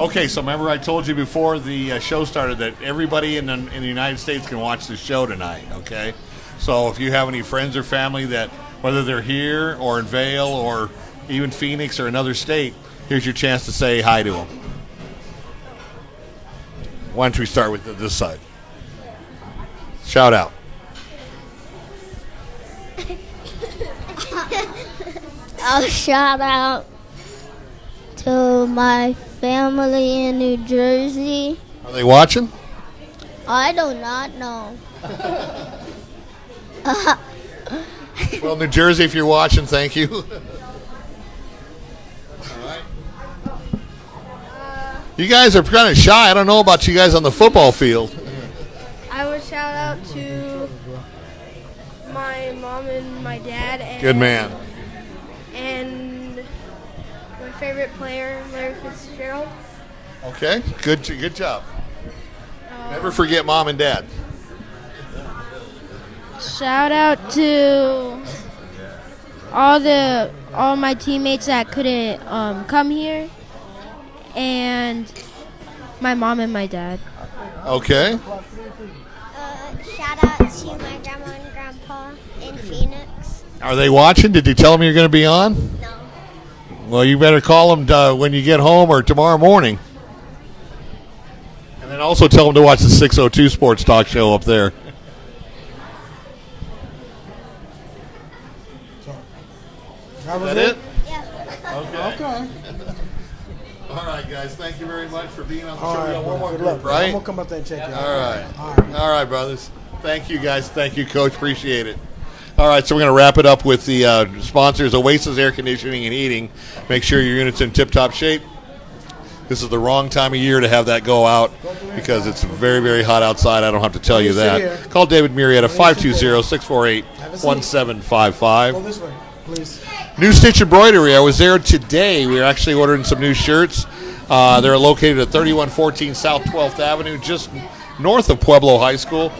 Okay, so remember I told you before the show started that everybody in the United States can watch the show tonight, okay? So if you have any friends or family that, whether they're here or in Vail or even Phoenix or another state, here's your chance to say hi to them. Why don't we start with this side? Shout out. I'll shout out to my family in New Jersey. Are they watching? I do not know. Well, New Jersey, if you're watching, thank you. All right. You guys are kind of shy. I don't know about you guys on the football field. I would shout out to my mom and my dad. And, Good man. And my favorite player, Larry Fitzgerald. Okay, good job. Never forget mom and dad. Shout out to all my teammates that couldn't come here, and my mom and my dad. Okay. Shout out to my grandma and grandpa in Phoenix. Are they watching? Did you tell them you're going to be on? No. Well, you better call them when you get home or tomorrow morning. And then also tell them to watch the 602 Sports Talk show up there. That was Is that it? Yeah. Okay. All right, guys. Thank you very much for being on the All show. We right, got one more good group, luck. right? I'm gonna come up there and check you out. All right. All right. All right, brothers. Thank you, guys. Thank you, Coach. Appreciate it. All right, so we're going to wrap it up with the sponsors, Oasis Air Conditioning and Heating. Make sure your unit's in tip-top shape. This is the wrong time of year to have that go out because it's very, very hot outside. I don't have to tell you that. Call David Murrieta, 520-648-1755. Go this way, please. New Stitch Embroidery. I was there today. We were actually ordering some new shirts. They're located at 3114 South 12th Avenue, just north of Pueblo High School.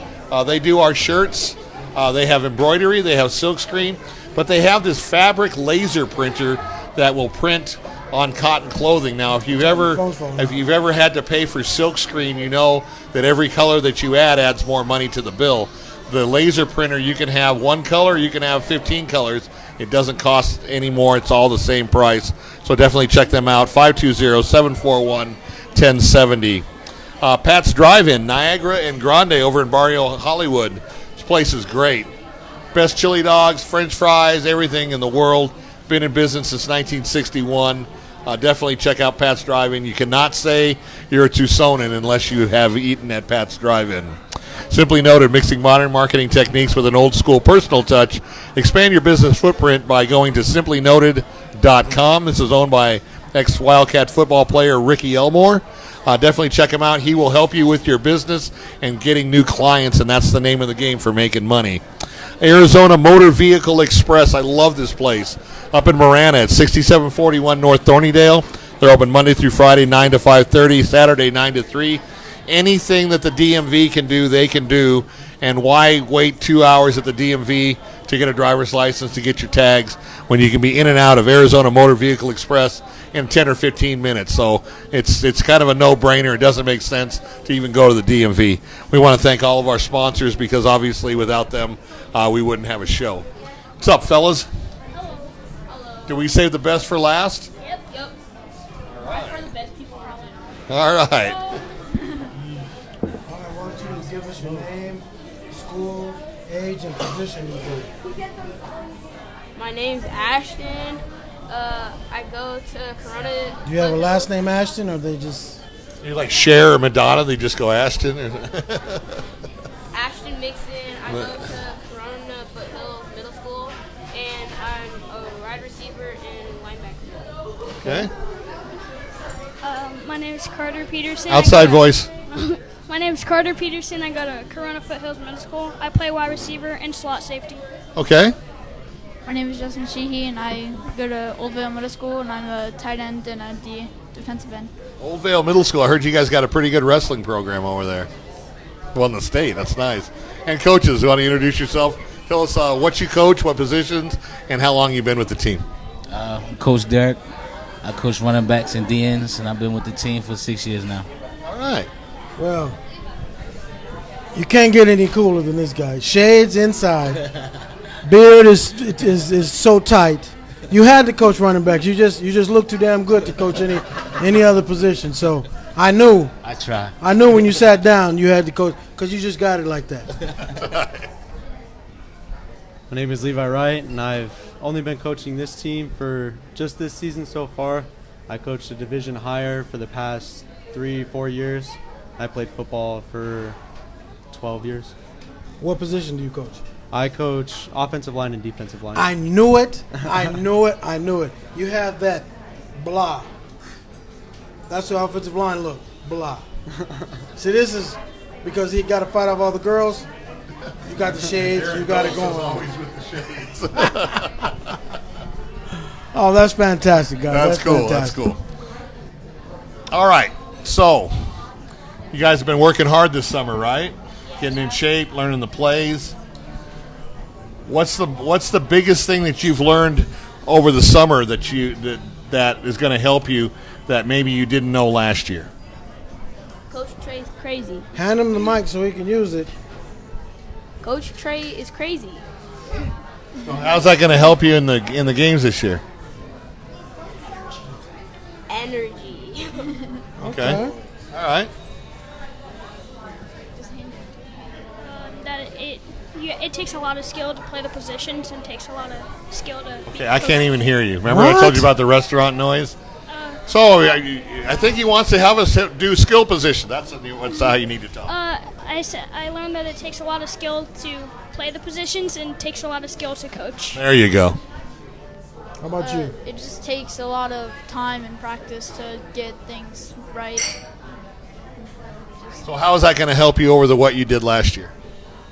They do our shirts. They have embroidery. They have silkscreen. But they have this fabric laser printer that will print on cotton clothing. Now, if you've ever had to pay for silkscreen, you know that every color that you add adds more money to the bill. The laser printer, you can have one color, you can have 15 colors. It doesn't cost any more. It's all the same price. So definitely check them out, 520-741-1070. Pat's Drive-In, Niagara and Grande over in Barrio Hollywood. This place is great. Best chili dogs, French fries, everything in the world. Been in business since 1961. Definitely check out Pat's Drive-In. You cannot say you're a Tucsonan unless you have eaten at Pat's Drive-In. Simply Noted, mixing modern marketing techniques with an old-school personal touch. Expand your business footprint by going to simplynoted.com. This is owned by ex-Wildcat football player Ricky Elmore. Definitely check him out. He will help you with your business and getting new clients, and that's the name of the game for making money. Arizona Motor Vehicle Express. I love this place. Up in Marana at 6741 North Thornydale. They're open Monday through Friday, 9 to 5:30, Saturday, 9 to 3. Anything that the DMV can do, they can do. And why wait 2 hours at the DMV to get a driver's license to get your tags when you can be in and out of Arizona Motor Vehicle Express in 10 or 15 minutes? So it's kind of a no-brainer. It doesn't make sense to even go to the DMV. We want to thank all of our sponsors because obviously without them, we wouldn't have a show. What's up, fellas? Hello. Did we save the best for last? Yep. All right. For the best people around. All right. All right, why don't you give us your name, school, age, and position you do. My name's Ashton. I go to Corona. Do you have a last name Ashton, or they just... You like Cher or Madonna, they just go Ashton? Ashton Mixon. I go to Okay. My name is Carter Peterson. Outside voice. My name is Carter Peterson. I go to Corona Foothills Middle School. I play wide receiver and slot safety. Okay. My name is Justin Sheehy, and I go to Old Vale Middle School, and I'm a tight end and a defensive end. Old Vale Middle School. I heard you guys got a pretty good wrestling program over there. Well, in the state. That's nice. And coaches, you want to introduce yourself? Tell us what you coach, what positions, and how long you've been with the team. Coach Derek. I coach running backs and DNs, and I've been with the team for 6 years now. All right. Well, you can't get any cooler than this guy. Shades inside. Beard is so tight. You had to coach running backs. You just look too damn good to coach any other position. So I knew. I try. I knew when you sat down you had to coach because you just got it like that. My name is Levi Wright, and I've only been coaching this team for just this season so far. I coached a division higher for the past 3-4 years. I played football for 12 years. What position do you coach? I coach offensive line and defensive line. I knew it. I knew it. I knew it. You have that blah. That's the offensive line look. Blah. See, this is because he got to fight off all the girls. You got the shades. You got it going. Always with the shades. Oh, that's fantastic, guys. That's cool. Fantastic. That's cool. All right. So, you guys have been working hard this summer, right? Getting in shape, learning the plays. What's the biggest thing that you've learned over the summer that is going to help you that maybe you didn't know last year? Coach Trey's crazy. Hand him the mic so he can use it. Coach Trey is crazy. How's that going to help you in the games this year? Energy. Okay. All right. That it takes a lot of skill to play the positions and takes a lot of skill to. Okay, I can't even hear you. Remember I told you about the restaurant noise? So I think he wants to have us do skill position. That's how you need to talk. I learned that it takes a lot of skill to play the positions and takes a lot of skill to coach. There you go. How about you? It just takes a lot of time and practice to get things right. So how is that going to help you over what you did last year?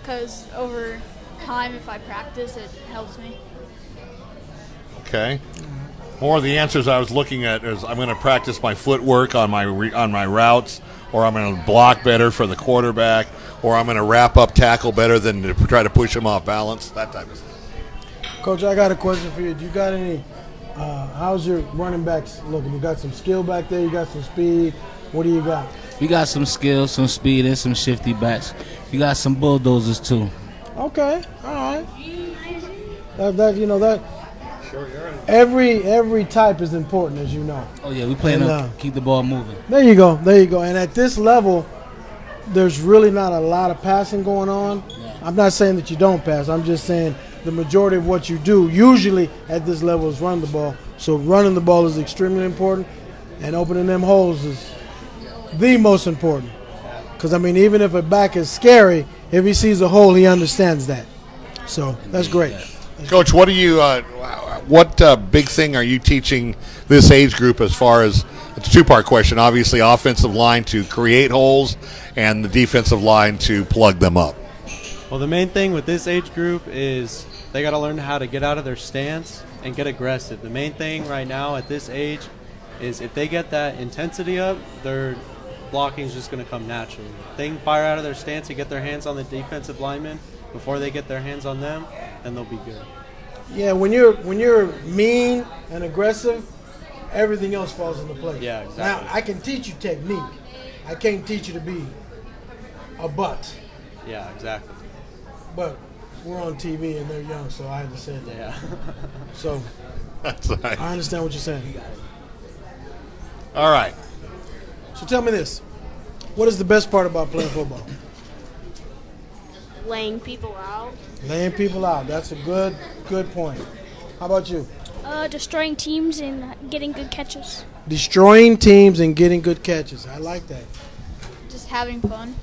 Because over time, if I practice, it helps me. Okay. More of the answers I was looking at is I'm going to practice my footwork on my routes, or I'm going to block better for the quarterback, or I'm going to wrap up tackle better than to try to push him off balance, that type of stuff. Coach, I got a question for you. Do you got any how's your running backs looking? You got some skill back there? You got some speed? What do you got? We got some skill, some speed, and some shifty backs. We got some bulldozers, too. Okay. All right. That every type is important, as you know. Oh, yeah, we playing to keep the ball moving. There you go. And at this level, there's really not a lot of passing going on. Yeah. I'm not saying that you don't pass. I'm just saying the majority of what you do usually at this level is run the ball. So running the ball is extremely important, and opening them holes is the most important. Because, even if a back is scary, if he sees a hole, he understands that. So that's great. Coach, what do you what big thing are you teaching this age group as far as it's a two-part question, obviously offensive line to create holes and the defensive line to plug them up? Well, the main thing with this age group is they got to learn how to get out of their stance and get aggressive. The main thing right now at this age is if they get that intensity up, their blocking is just going to come naturally. If they can fire out of their stance and get their hands on the defensive lineman before they get their hands on them, then they'll be good. Yeah, when you're mean and aggressive, everything else falls into place. Yeah, exactly. Now, I can teach you technique. I can't teach you to be a butt. Yeah, exactly. But we're on TV and they're young, so I had to say that. Yeah. So that's right. I understand what you're saying. All right. So tell me this. What is the best part about playing football? Laying people out. Laying people out. That's a good point. How about you? Destroying teams and getting good catches. Destroying teams and getting good catches. I like that. Just having fun.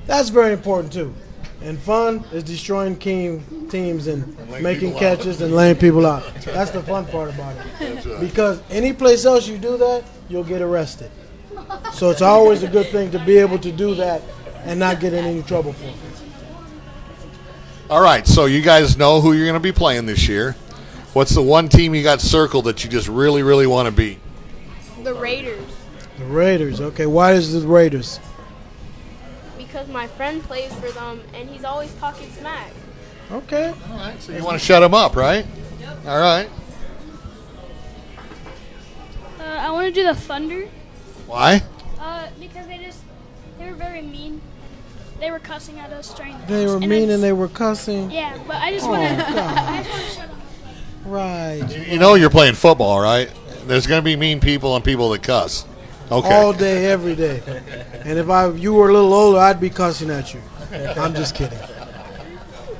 That's very important, too. And fun is destroying teams and making catches and laying people out. That's the fun part about it. Because any place else you do that, you'll get arrested. So it's always a good thing to be able to do that and not get in any trouble for it. All right, so you guys know who you're going to be playing this year. What's the one team you got circled that you just really, really want to beat? The Raiders. The Raiders. Okay, why is the Raiders? Because my friend plays for them, and he's always talking smack. Okay. All right, so you want to shut him up, right? Yep. All right. I want to do the Thunder. Why? Because they were very mean. They were cussing at us during the They were mean and they were cussing. Yeah, but I just want to shut them. Right. You know you're playing football, right? There's going to be mean people and people that cuss. Okay. All day, every day. And if you were a little older, I'd be cussing at you. I'm just kidding.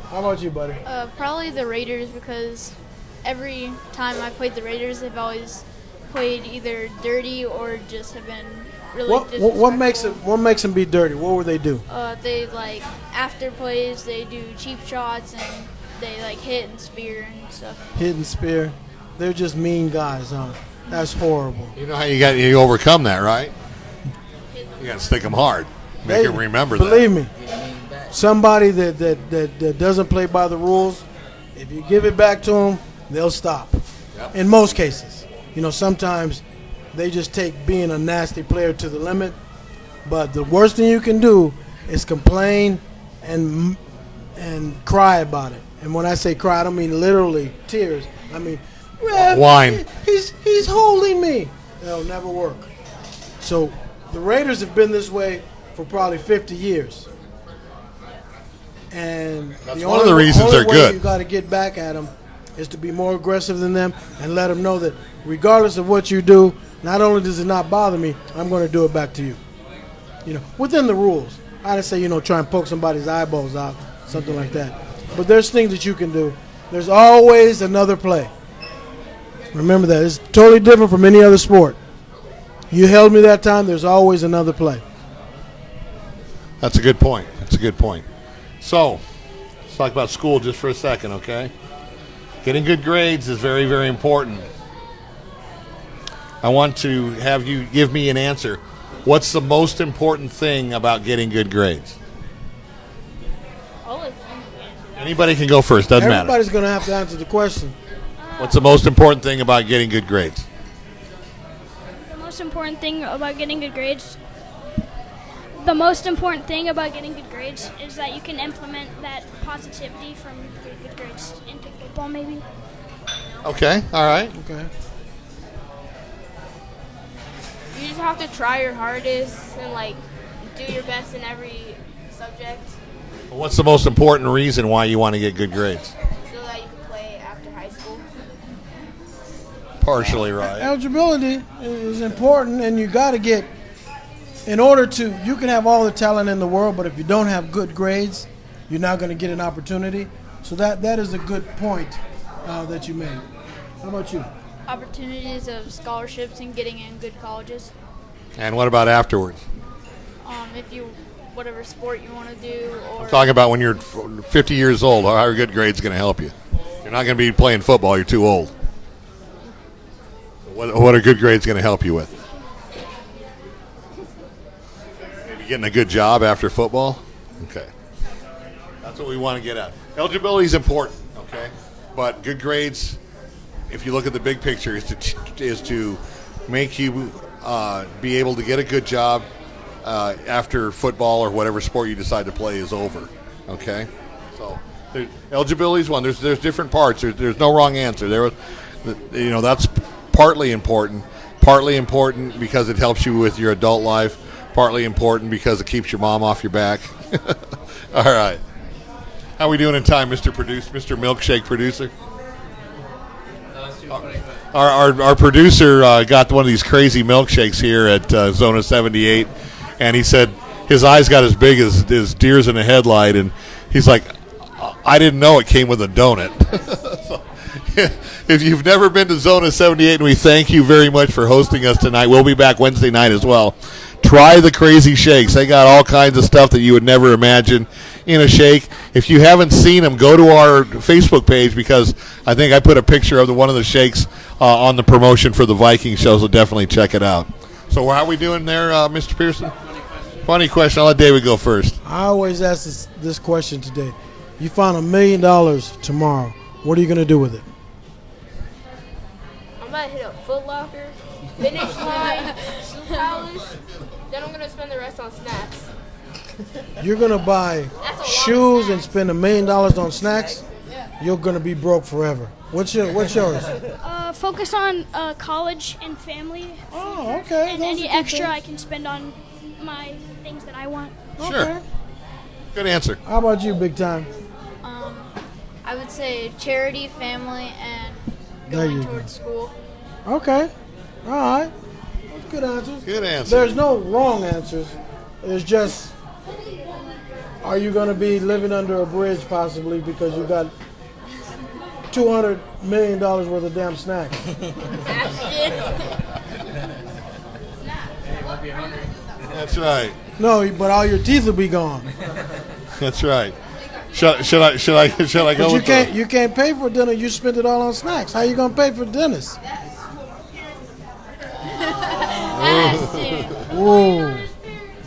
How about you, buddy? Probably the Raiders, because every time I played the Raiders, they've always played either dirty or just have been really disrespectful. What makes them be dirty? What would they do? They after plays, they do cheap shots and they hit and spear and stuff. Hit and spear. They're just mean guys, huh? That's horrible. You know how you overcome that, right? You got to stick them hard. Make them remember that. Believe me, somebody that doesn't play by the rules, if you give it back to them, they'll stop. Yep. In most cases. Sometimes they just take being a nasty player to the limit. But the worst thing you can do is complain and cry about it. And when I say cry, I don't mean literally tears. I mean, whine. He's holding me. That'll never work. So the Raiders have been this way for probably 50 years. And that's one of the reasons they're good. You got to get back at them is to be more aggressive than them and let them know that regardless of what you do, not only does it not bother me, I'm going to do it back to you. Within the rules. I didn't say, try and poke somebody's eyeballs out, something like that. But there's things that you can do. There's always another play. Remember that. It's totally different from any other sport. You held me that time, there's always another play. That's a good point. So, let's talk about school just for a second, okay? Getting good grades is very, very important. I want to have you give me an answer. What's the most important thing about getting good grades? Anybody can go first, doesn't matter. Everybody's going to have to answer the question. What's the most important thing about getting good grades? The most important thing about getting good grades The most important thing about getting good grades is that you can implement that positivity from good grades into football, maybe. Okay, all right. Okay. You just have to try your hardest and do your best in every subject. What's the most important reason why you want to get good grades? So that you can play after high school. Partially right. Eligibility is important, and you got to get, in order to, you can have all the talent in the world, but if you don't have good grades, you're not going to get an opportunity. So that is a good point that you made. How about you? Opportunities of scholarships and getting in good colleges. And what about afterwards? If you, whatever sport you want to do, or I'm talking about when you're 50 years old, how are good grades going to help you? You're not going to be playing football, you're too old. What are good grades going to help you with? Maybe getting a good job after football? Okay. That's what we want to get at. Eligibility is important, okay? But good grades, if you look at the big picture, is to make you be able to get a good job after football or whatever sport you decide to play is over. Okay, so eligibility is one. There's different parts. There's no wrong answer. That's partly important. Partly important because it helps you with your adult life. Partly important because it keeps your mom off your back. All right. How are we doing in time, Mr. Mr. Milkshake Producer? Our producer got one of these crazy milkshakes here at Zona 78, and he said his eyes got as big as deers in a headlight, and he's like, I didn't know it came with a donut. So, if you've never been to Zona 78, and we thank you very much for hosting us tonight, we'll be back Wednesday night as well. Try the crazy shakes. They got all kinds of stuff that you would never imagine. in a shake. If you haven't seen them, go to our Facebook page because I think I put a picture of one of the shakes on the promotion for the Viking show, so definitely check it out. So how are we doing there, Mr. Pearson? Funny question. I'll let David go first. I always ask this question today. You found $1 million tomorrow. What are you going to do with it? I'm about to hit a Foot Locker, finish line, shoe polish. Then I'm gonna spend the rest on snacks. You're going to buy shoes and spend $1 million on snacks? You're going to be broke forever. What's yours? Focus on college and family. Oh, okay. And Those any are good extra things. I can spend on my things that I want. Sure. Good answer. How about you, Big Time? I would say charity, family, and There you going go. towards school. Okay. All right. That's good answers. Good answer. There's no wrong answers. It's just, are you going to be living under a bridge possibly because you got $200 million worth of damn snacks? That's right. No, but all your teeth will be gone. That's right. Should I go? But you can't pay for dinner. You spend it all on snacks. How you gonna pay for dinners? Whoa,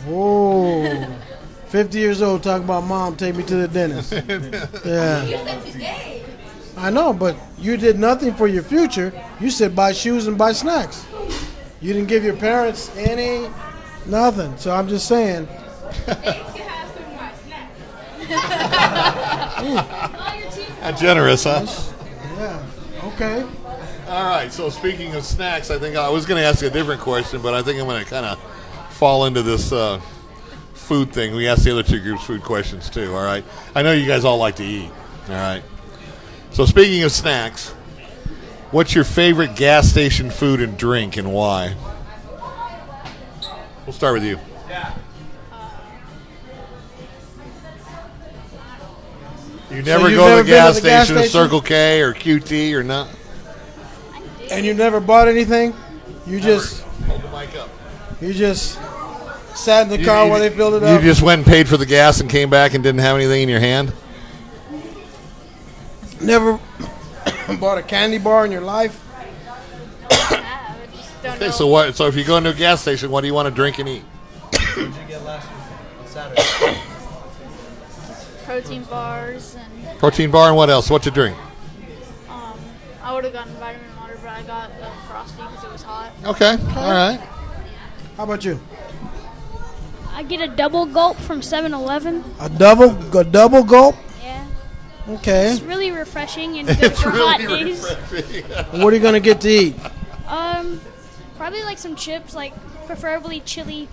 whoa! 50 years old, talking about mom. Take me to the dentist. Yeah. I know, but you did nothing for your future. You said buy shoes and buy snacks. You didn't give your parents nothing. So I'm just saying. Not generous, huh? Yeah. Okay. All right. So speaking of snacks, I think I was going to ask you a different question, but I think I'm going to kind of fall into this food thing. We asked the other two groups food questions too. All right. I know you guys all like to eat. All right. So speaking of snacks, what's your favorite gas station food and drink, and why? We'll start with you. You never go to the gas station, a Circle K or QT or not? And you never bought anything? You just hold the mic up. You just sat in the car while they filled it up? You just went and paid for the gas and came back and didn't have anything in your hand? Never bought a candy bar in your life? Okay, so what? So if you go into a gas station, what do you want to drink and eat? What did you get last week on Saturday? Protein bars and Protein bar and what else? What to drink? I would have gotten vitamin water, but I got Frosty because it was hot. Okay, all right. How about you? I get a double gulp from 7-Eleven. A double gulp? Yeah. Okay. It's really refreshing and good for hot days. What are you gonna get to eat? Probably like some chips, like preferably chili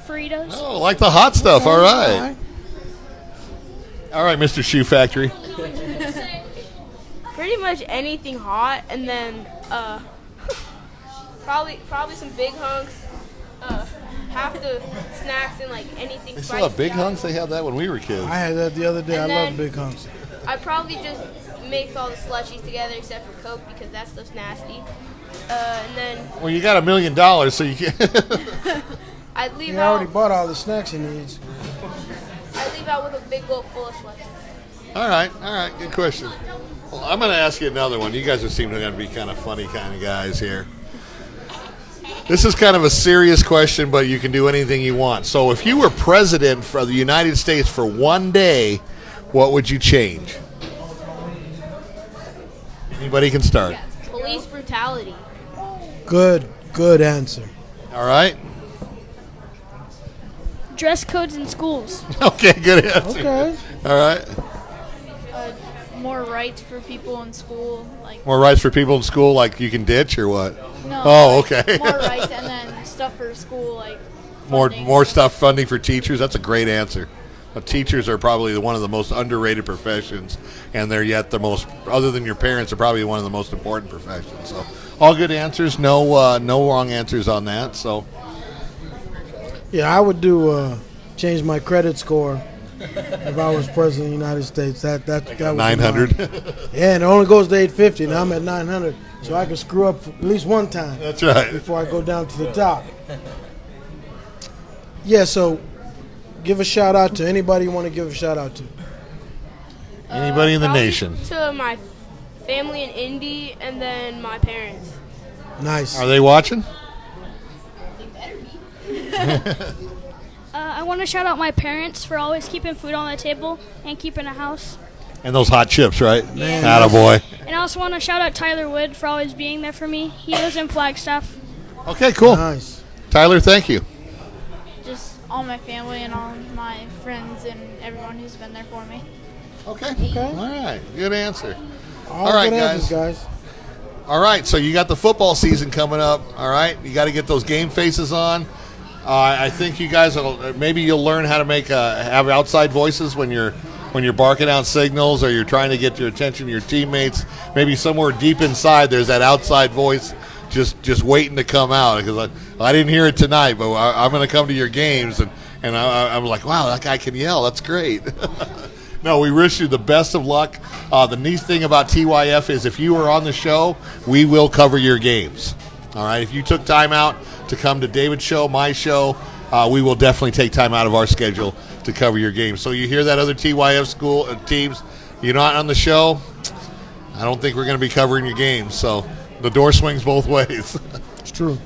Fritos. Oh, like the hot stuff. All right. All right, Mr. Shoe Factory. Pretty much anything hot, and then probably some big hunks. Half the snacks and like anything. They still have big hunks? They had that when we were kids. I had that the other day. And I love then big hunks. I probably just mix all the slushies together except for Coke because that stuff's nasty. And then Well, you got $1 million, so you can't. I'd leave He out. already bought all the snacks he needs. I leave out with a big gulp full of slushies. All right, good question. Well, I'm going to ask you another one. You guys are seeming to be kind of funny kind of guys here. This is kind of a serious question, but you can do anything you want. So if you were president for the United States for one day, what would you change? Anybody can start. Police brutality. Good answer. All right. Dress codes in schools. Okay, good answer. Okay. All right. More rights for people in school, like More rights for people in school, like you can ditch or what? no. Oh, like, okay. More rights, and then stuff for school, like More stuff, funding for teachers. That's a great answer. Teachers are probably one of the most underrated professions, and they're yet the most, other than your parents, are probably one of the most important professions. So, all good answers. No wrong answers on that. So, Yeah, I would do change my credit score if I was president of the United States. That would be 900. mine. Yeah, and it only goes to 850. Now I'm at 900, so I can screw up at least one time. That's right. Before I go down to the top. Yeah, so give a shout out to anybody you want to give a shout out to. Anybody in the Probably nation. To my family in Indy, and then my parents. Nice. Are they watching? I want to shout out my parents for always keeping food on the table and keeping a house. And those hot chips, right? Yeah. Attaboy. And I also want to shout out Tyler Wood for always being there for me. He lives in Flagstaff. Okay, cool. Nice. Tyler, thank you. Just all my family and all my friends and everyone who's been there for me. Okay. All right. Good answer. All right, good guys. answers, guys. All right, so you got the football season coming up. All right, you got to get those game faces on. I think you guys maybe you'll learn how to have outside voices when you're barking out signals or you're trying to get your attention to your teammates. Maybe somewhere deep inside there's that outside voice just waiting to come out. Because I didn't hear it tonight, but I'm going to come to your games and I'm like, wow, that guy can yell. That's great. No, we wish you the best of luck. The neat thing about TYF is if you are on the show, we will cover your games. All right, if you took time out to come to David's show, my show, we will definitely take time out of our schedule to cover your games. So you hear that other TYF school teams, you're not on the show, I don't think we're going to be covering your games. So the door swings both ways. It's true.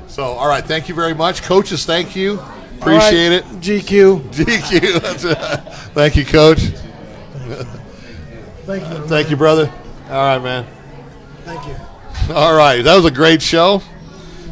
So, all right, thank you very much. Coaches, thank you. Appreciate it. GQ. GQ. Thank you, Coach. Thank you, brother. All right, man. Thank you. All right, that was a great show.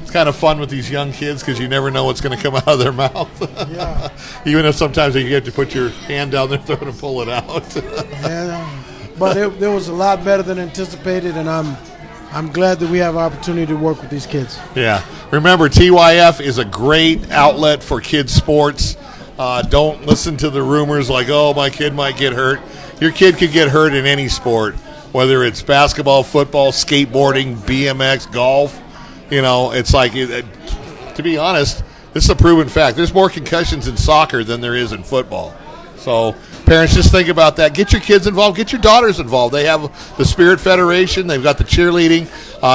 It's kind of fun with these young kids because you never know what's going to come out of their mouth. Yeah. Even if sometimes you get to put your hand down their throat and pull it out. Yeah. But it was a lot better than anticipated, and I'm glad that we have opportunity to work with these kids. Yeah. Remember, TYF is a great outlet for kids' sports. Don't listen to the rumors like, oh, my kid might get hurt. Your kid could get hurt in any sport, whether it's basketball, football, skateboarding, BMX, golf. You know, it's like, to be honest, this is a proven fact. There's more concussions in soccer than there is in football. So parents, just think about that. Get your kids involved. Get your daughters involved. They have the Spirit Federation. They've got the cheerleading.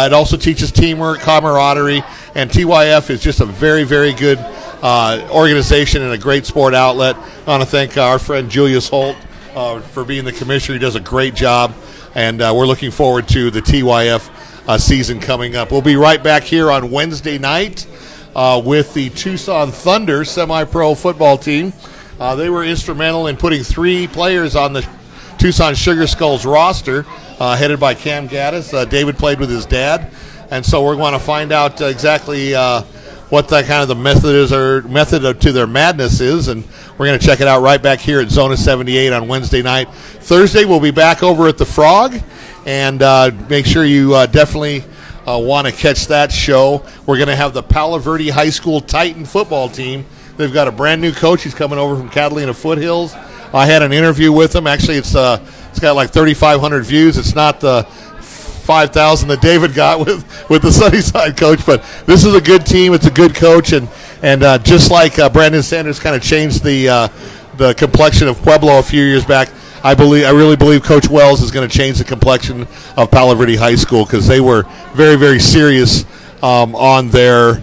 It also teaches teamwork, camaraderie, and TYF is just a very, very good organization and a great sport outlet. I want to thank our friend Julius Holt for being the commissioner. He does a great job, and we're looking forward to the TYF season coming up. We'll be right back here on Wednesday night with the Tucson Thunder semi-pro football team. They were instrumental in putting 3 players on the Tucson Sugar Skulls roster, headed by Cam Gaddis. David played with his dad, and so we're going to find out exactly what that kind of the method to their madness is, and we're going to check it out right back here at Zona 78 on Wednesday night. Thursday, we'll be back over at the Frog, and make sure you definitely want to catch that show. We're going to have the Palo Verde High School Titan football team. They've got a brand new coach. He's coming over from Catalina Foothills. I had an interview with him. Actually, it's got like 3,500 views. It's not the 5,000 that David got with the Sunnyside coach, but this is a good team. It's a good coach, and just like Brandon Sanders kind of changed the complexion of Pueblo a few years back, I really believe Coach Wells is going to change the complexion of Palo Verde High School because they were very, very serious on their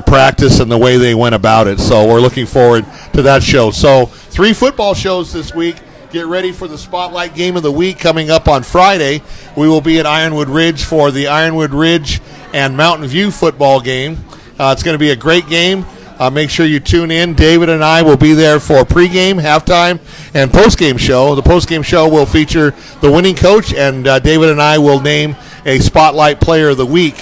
practice and the way they went about it. So we're looking forward to that show. So 3 football shows this week. Get ready for the Spotlight Game of the Week coming up on Friday. We will be at Ironwood Ridge for the Ironwood Ridge and Mountain View football game. It's going to be a great game. Make sure you tune in. David and I will be there for pregame, halftime, and postgame show. The postgame show will feature the winning coach, and David and I will name a Spotlight Player of the Week,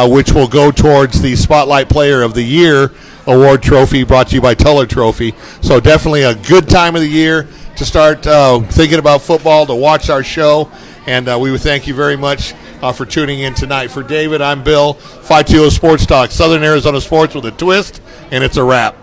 which will go towards the Spotlight Player of the Year award trophy brought to you by Tuller Trophy. So definitely a good time of the year to start thinking about football, to watch our show, and we would thank you very much for tuning in tonight. For David, I'm Bill, 520 Sports Talk, Southern Arizona Sports with a twist, and it's a wrap.